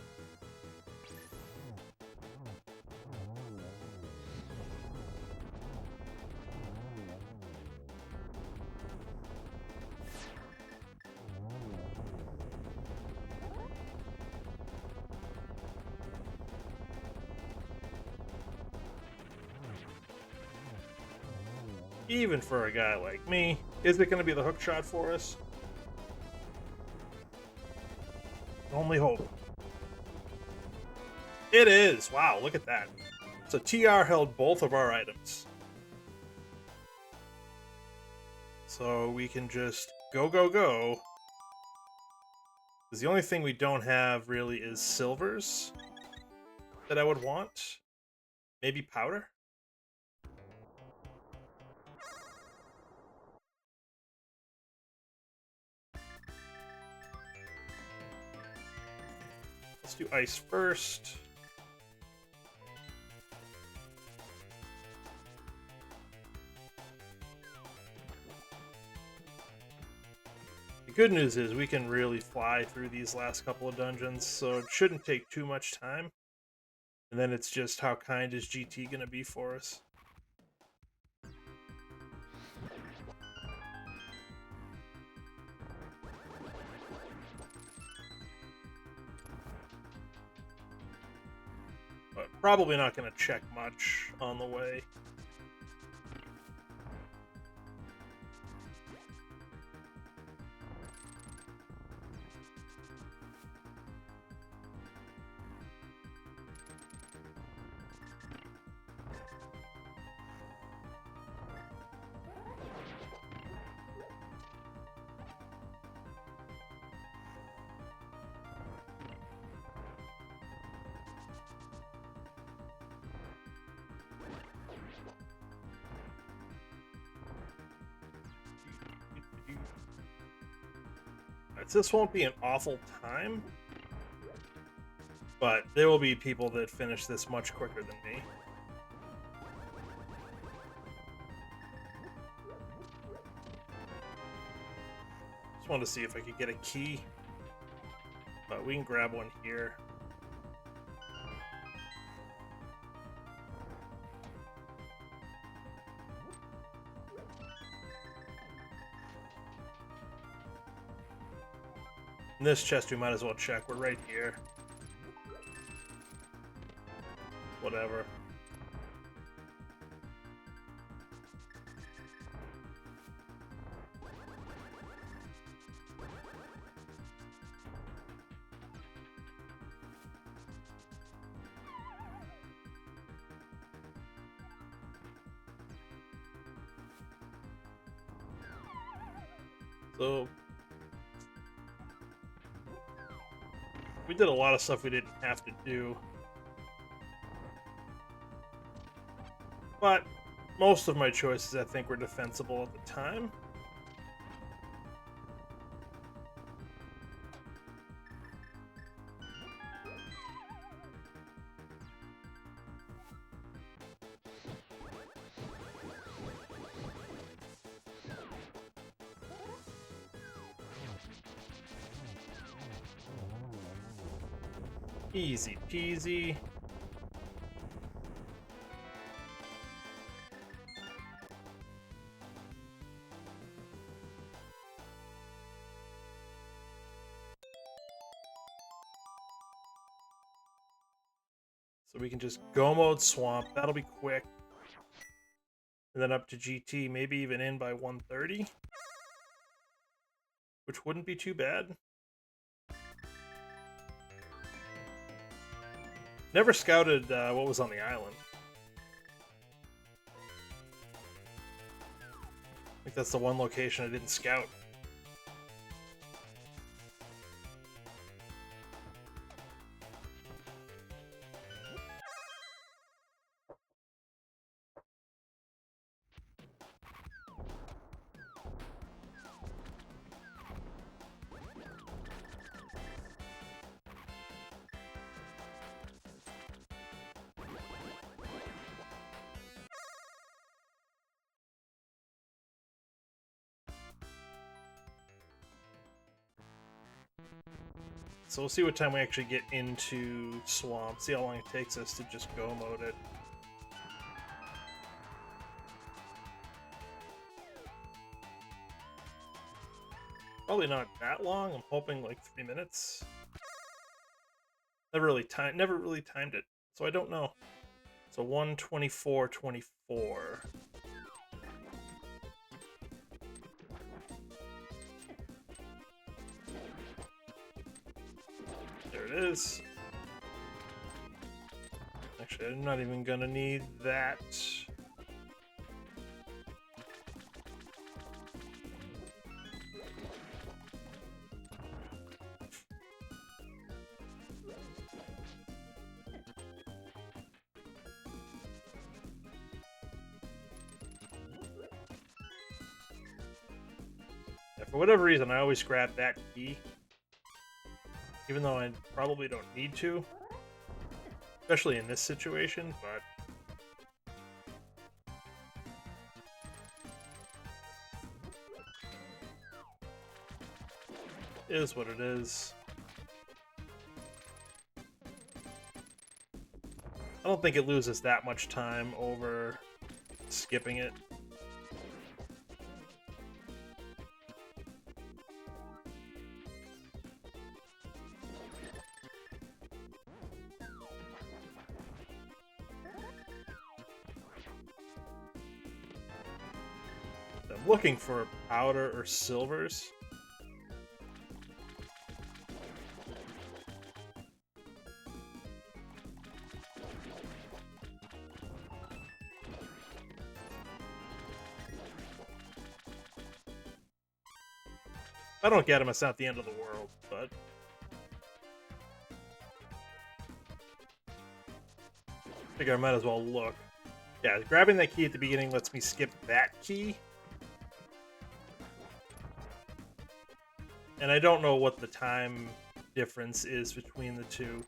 Even for a guy like me. Is it going to be the hook shot for us? Only hope. It is! Wow, look at that. So TR held both of our items. So we can just go, go, go. Because the only thing we don't have really is silvers that I would want. Maybe powder? Let's do ice first. The good news is we can really fly through these last couple of dungeons, so it shouldn't take too much time. And then it's just how kind is GT going to be for us. But probably not going to check much on the way. This won't be an awful time, but there will be people that finish this much quicker than me. Just wanted to see if I could get a key, but we can grab one here. In this chest, we might as well check. We're right here. Whatever. So we did a lot of stuff we didn't have to do. But most of my choices, I think, were defensible at the time. Easy peasy. So we can just go mode swamp. That'll be quick. And then up to GT, maybe even in by 1:30. Which wouldn't be too bad. Never scouted what was on the island. I think that's the one location I didn't scout. so we'll see what time we actually get into Swamp, see how long it takes us to just go mode it. Probably not that long. I'm hoping like 3 minutes. Never really timed it, so I don't know. So 1:24:24. There it is. Actually, I'm not even gonna need that. For whatever reason, I always grab that key. Even though I probably don't need to. Especially in this situation, but... it is what it is. I don't think it loses that much time over skipping it. I'm looking for powder or silvers. If I don't get them, it's not the end of the world, but... I figure I might as well look. Yeah, grabbing that key at the beginning lets me skip that key. And I don't know what the time difference is between the two.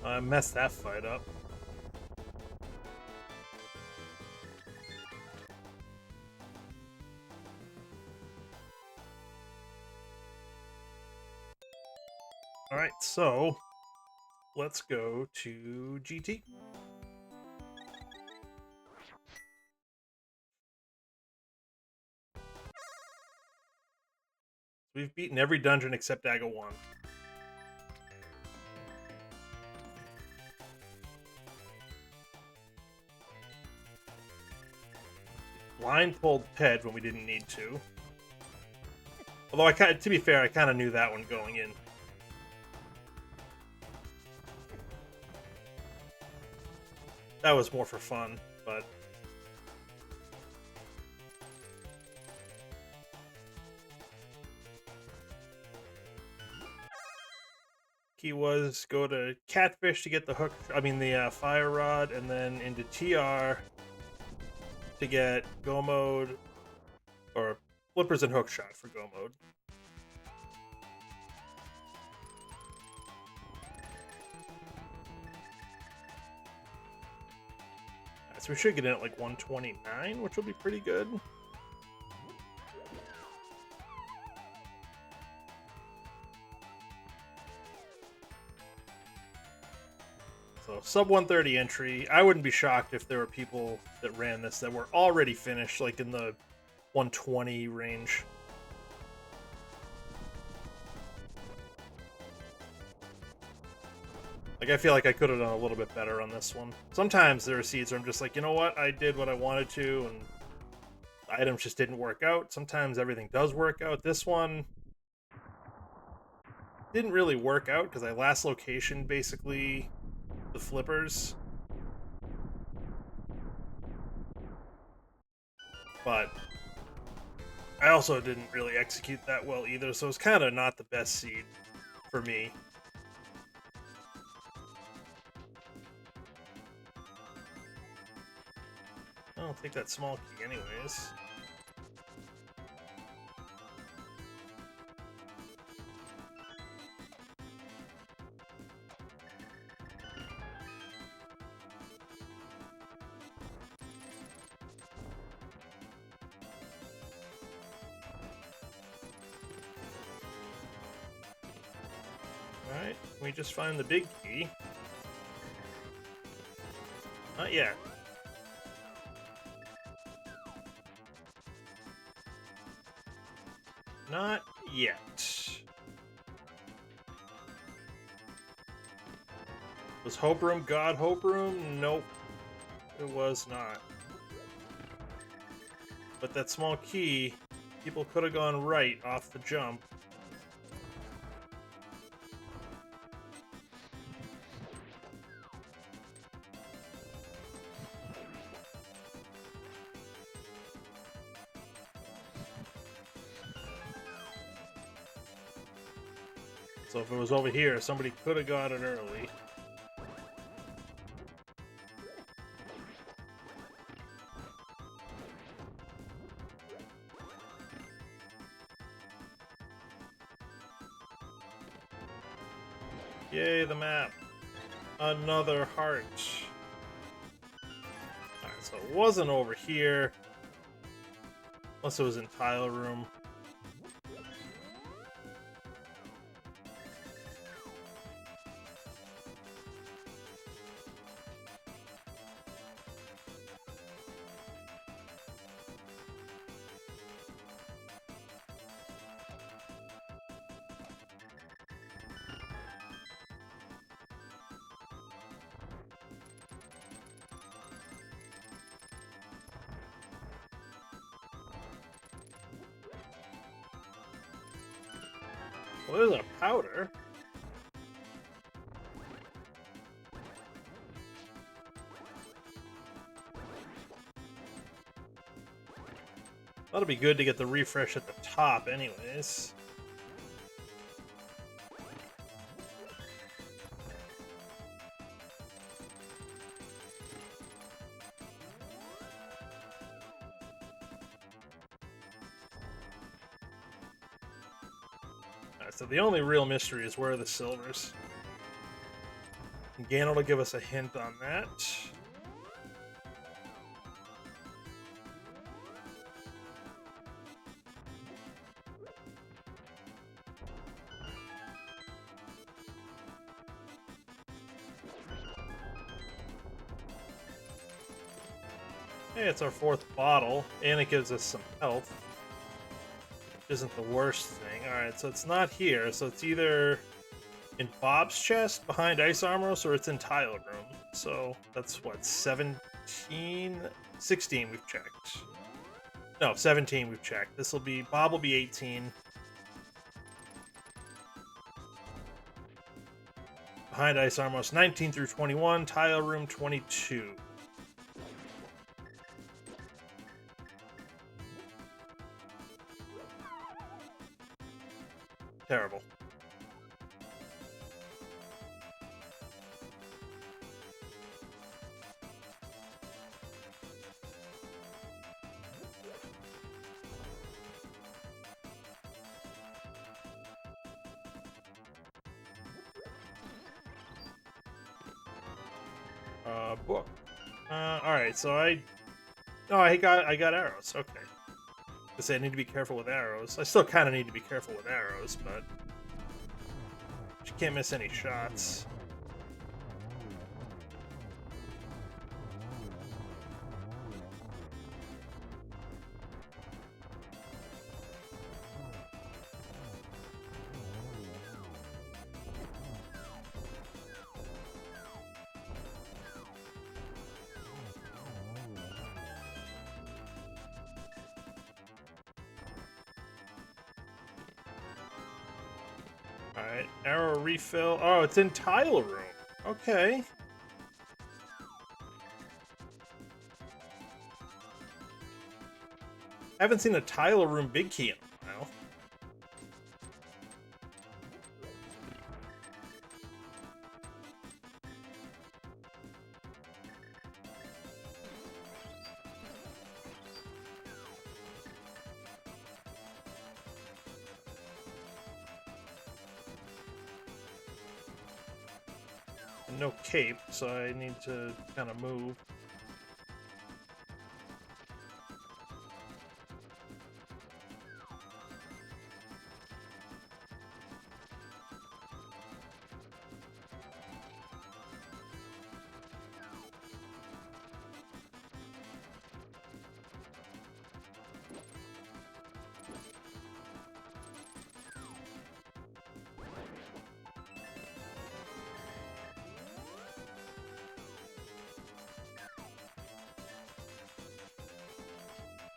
I messed that fight up. Alright, so let's go to GT. We've beaten every dungeon except Aga 1. Blindfold Ted when we didn't need to. Although to be fair, I kind of knew that one going in. That was more for fun, but... key was go to Catfish to get the hook, the Fire Rod, and then into TR to get Go Mode, or Flippers and Hookshot for Go Mode. So we should get in at like 129, which will be pretty good. So sub 130 entry. I wouldn't be shocked if there were people that ran this that were already finished, like in the 120 range. Like, I feel like I could have done a little bit better on this one. Sometimes there are seeds where I'm just like, you know what? I did what I wanted to, and the items just didn't work out. Sometimes everything does work out. This one didn't really work out because I last location basically the flippers. but I also didn't really execute that well either, so it's kind of not the best seed for me. I'll take that small key anyways. Alright, can we just find the big key? Not yet. Not yet. Was Hope Room God Hope Room? Nope. It was not. But that small key, people could have gone right off the jump. So if it was over here, somebody could have got it early. Yay, the map. Another heart. Alright, so it wasn't over here. Unless it was in Tile Room. Well, there's a powder. That'll be good to get the refresh at the top anyways. Alright, so the only real mystery is where are the silvers. Ganon will give us a hint on that. Hey, it's our 4th bottle, and it gives us some health. Which isn't the worst thing. Alright, so it's not here, so it's either in Bob's chest behind Ice Armoros, or it's in Tile Room. So that's what, 17? 16 we've checked. No, 17 we've checked. This will be, Bob will be 18. Behind Ice Armoros, 19 through 21. Tile Room, 22. Terrible. Book. Alright, so I got arrows, okay. I say I need to be careful with arrows. I still kind of need to be careful with arrows, but you can't miss any shots. Alright, arrow refill. Oh, it's in Tile Room. Okay. Haven't seen a Tyler Room Big Key in a while. No cape, so I need to kind of move.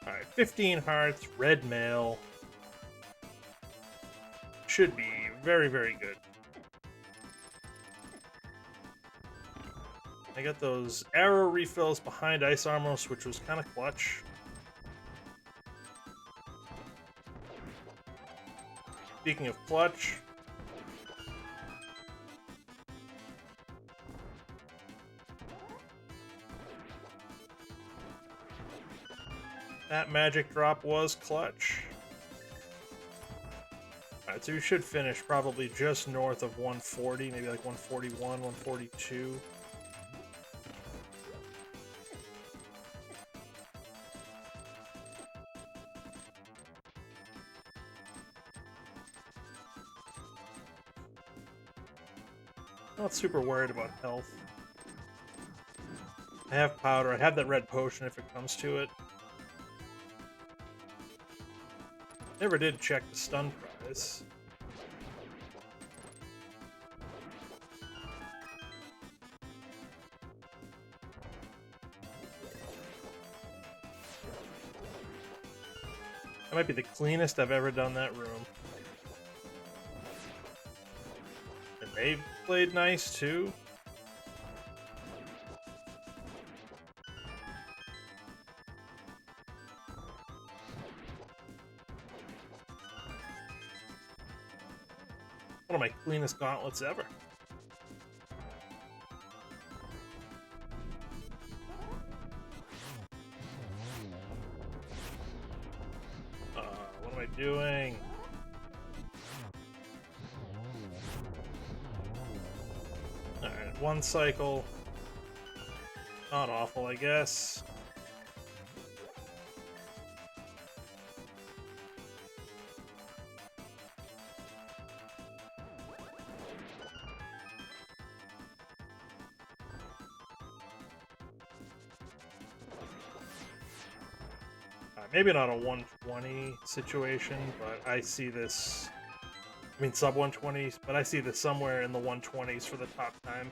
Alright, 15 hearts, red mail. Should be very, very good. I got those arrow refills behind Ice Armos, which was kind of clutch. Speaking of clutch, that magic drop was clutch. Alright, so you should finish probably just north of 140, maybe like 141, 142. Not super worried about health. I have powder. I have that red potion if it comes to it. Never did check the stun prize. That might be the cleanest I've ever done that room. And they played nice too. One of my cleanest gauntlets ever. What am I doing? Alright, one cycle. Not awful, I guess. Maybe not a 120 situation, but I see this. I mean, sub 120s, but I see this somewhere in the 120s for the top time.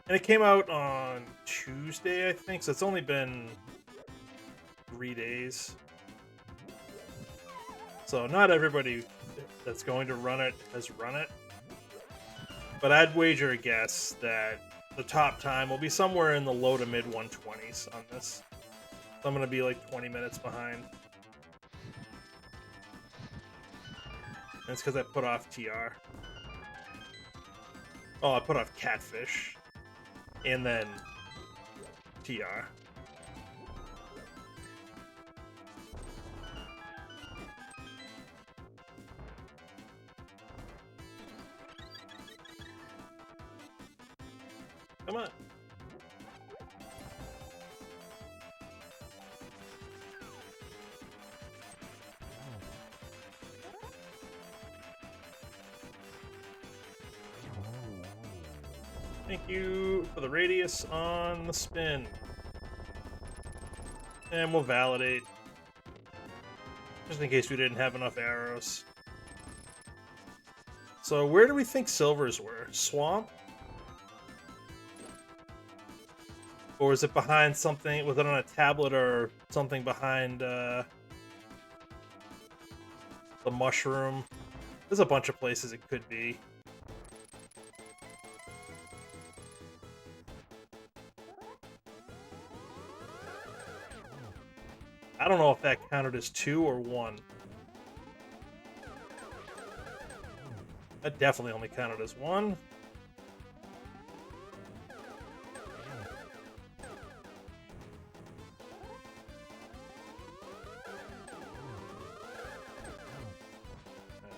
And it came out on Tuesday, I think, so it's only been 3 days. So not everybody that's going to run it has run it. But I'd wager a guess that the top time will be somewhere in the low to mid 120s on this. So I'm going to be like 20 minutes behind. And it's because I put off TR. Oh, I put off Catfish. And then TR. Come on. Thank you for the radius on the spin. And we'll validate. Just in case we didn't have enough arrows. So where do we think silvers were? Swamp? Or is it behind something? Was it on a tablet or something behind the mushroom? There's a bunch of places it could be. I don't know if that counted as 2 or 1. That definitely only counted as 1.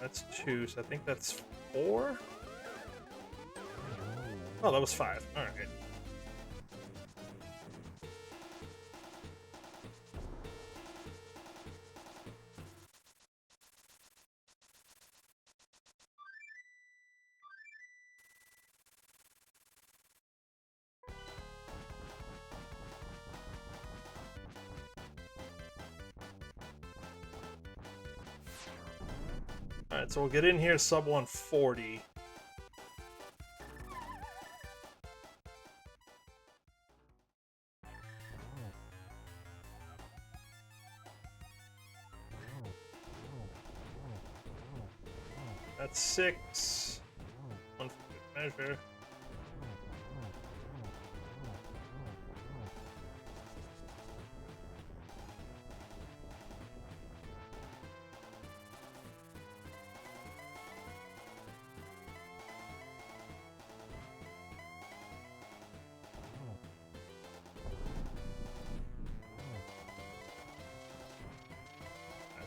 That's 2, so I think that's 4. Oh, that was 5. All right. All right, so we'll get in here sub 140. That's 6. 1 for good measure.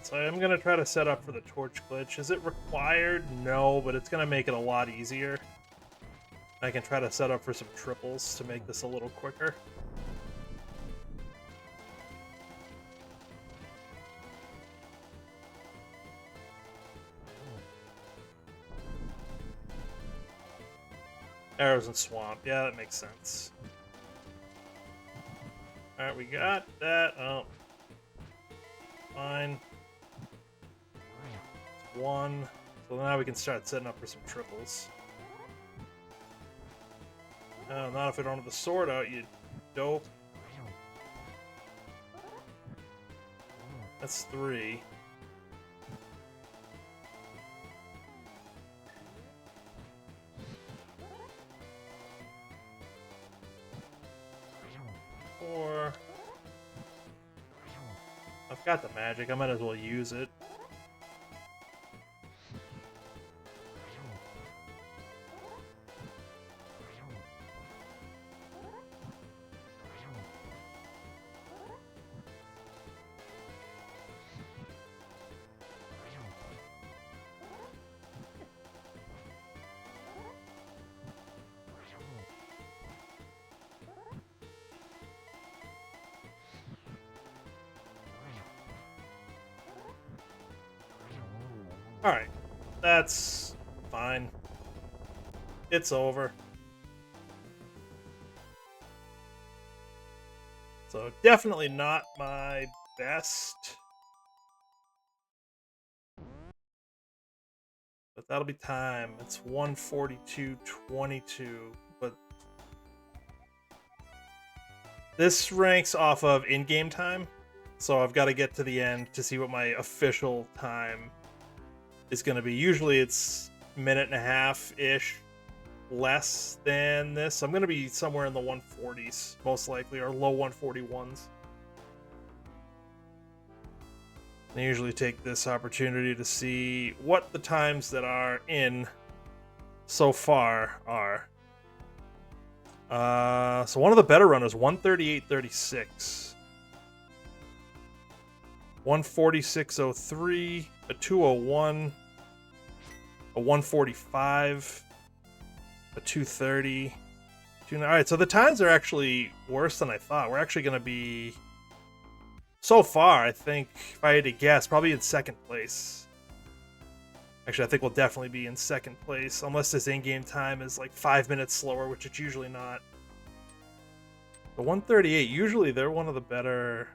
So I'm going to try to set up for the torch glitch. Is it required? No, but it's going to make it a lot easier. I can try to set up for some triples to make this a little quicker. Arrows and swamp. Yeah, that makes sense. Alright, we got that. Oh. Fine. 1. So now we can start setting up for some triples. Oh, not if we don't have the sword out, you dope. That's 3. I've got the magic, I might as well use it. Alright, that's fine. It's over. So definitely not my best. But that'll be time. It's 142.22. But this ranks off of in-game time. So I've got to get to the end to see what my official time is going to be. Usually it's minute and a half-ish less than this. I'm going to be somewhere in the 140s, most likely, or low 141s. I usually take this opportunity to see what the times that are in so far are. So one of the better runners, 138.36. 146.03, a 201, a 145, a 230. All right, so the times are actually worse than I thought. We're actually going to be, so far, I think, if I had to guess, probably in second place. Actually, I think we'll definitely be in second place, unless this in-game time is like 5 minutes slower, which it's usually not. The 138, usually they're one of the better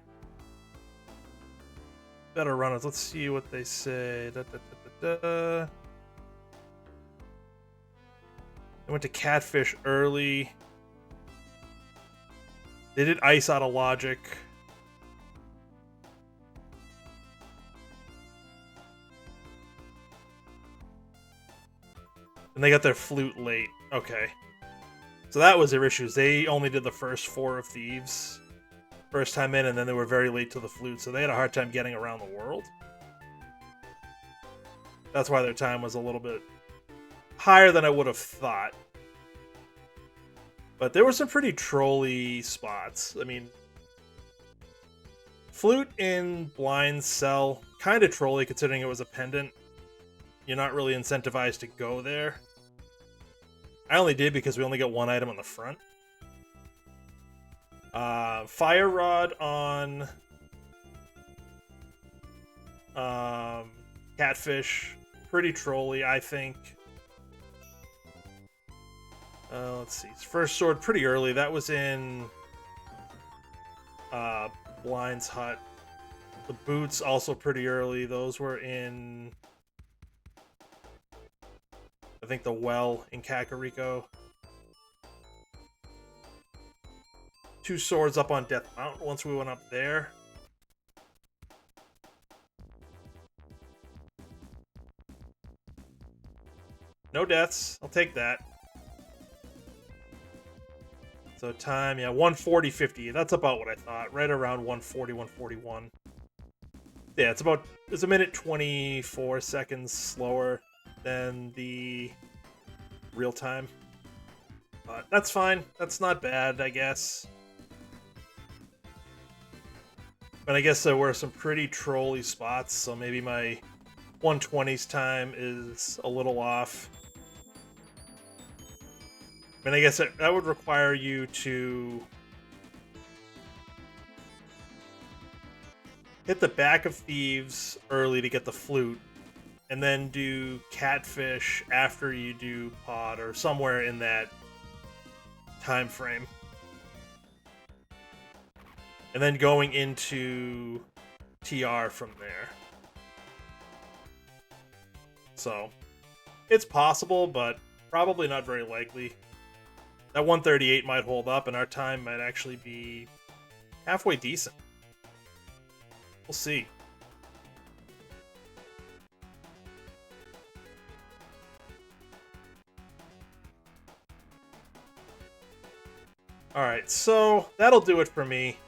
runners. Let's see what they say. They went to Catfish early. They did Ice out of Logic. And they got their Flute late. Okay. So that was their issues. They only did the first 4 of Thieves. first time in, and then they were very late to the flute, so they had a hard time getting around the world. That's why their time was a little bit higher than I would have thought. But there were some pretty trolly spots. I mean, flute in blind cell, kind of trolly considering it was a pendant. You're not really incentivized to go there. I only did because we only get one item on the front. Fire Rod on Catfish, pretty trolly, I think. Let's see. First sword pretty early. That was in Blind's Hut. The boots also pretty early. Those were in, I think, the well in Kakariko. 2 swords up on Death Mountain once we went up there. No deaths. I'll take that. So time, yeah, 140.50. That's about what I thought. Right around 140, 141. Yeah, it's a minute 24 seconds slower than the real time. But that's fine. That's not bad, I guess. But I guess there were some pretty trolly spots, so maybe my 120's time is a little off. I mean, I guess that would require you to hit the back of Thieves early to get the flute, and then do Catfish after you do Pod, or somewhere in that time frame. And then going into TR from there. So, it's possible, but probably not very likely. That 138 might hold up, and our time might actually be halfway decent. We'll see. Alright, so that'll do it for me.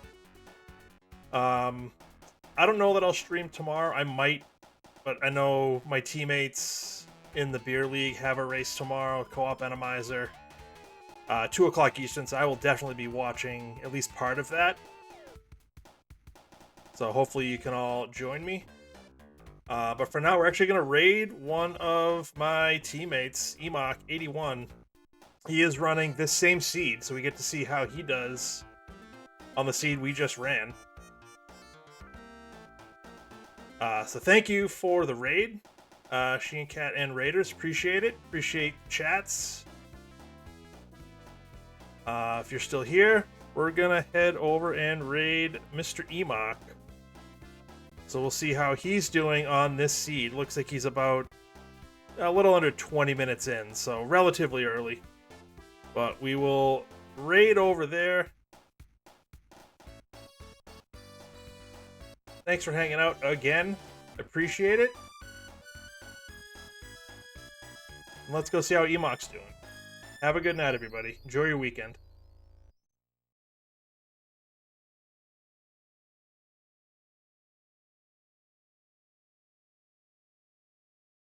I don't know that I'll stream tomorrow. I might, but I know my teammates in the beer league have a race tomorrow, Co-op Enemizer. 2 o'clock Eastern, so I will definitely be watching at least part of that. So hopefully you can all join me. But for now, we're actually going to raid one of my teammates, Emok81. He is running this same seed, so we get to see how he does on the seed we just ran. So thank you for the raid, Sheen Cat and Raiders. Appreciate it. Appreciate chats. If you're still here, we're gonna head over and raid Mr. Emok. So we'll see how he's doing on this seed. Looks like he's about a little under 20 minutes in, so relatively early. But we will raid over there. Thanks for hanging out again. Appreciate it. And let's go see how Emok's doing. Have a good night, everybody. Enjoy your weekend.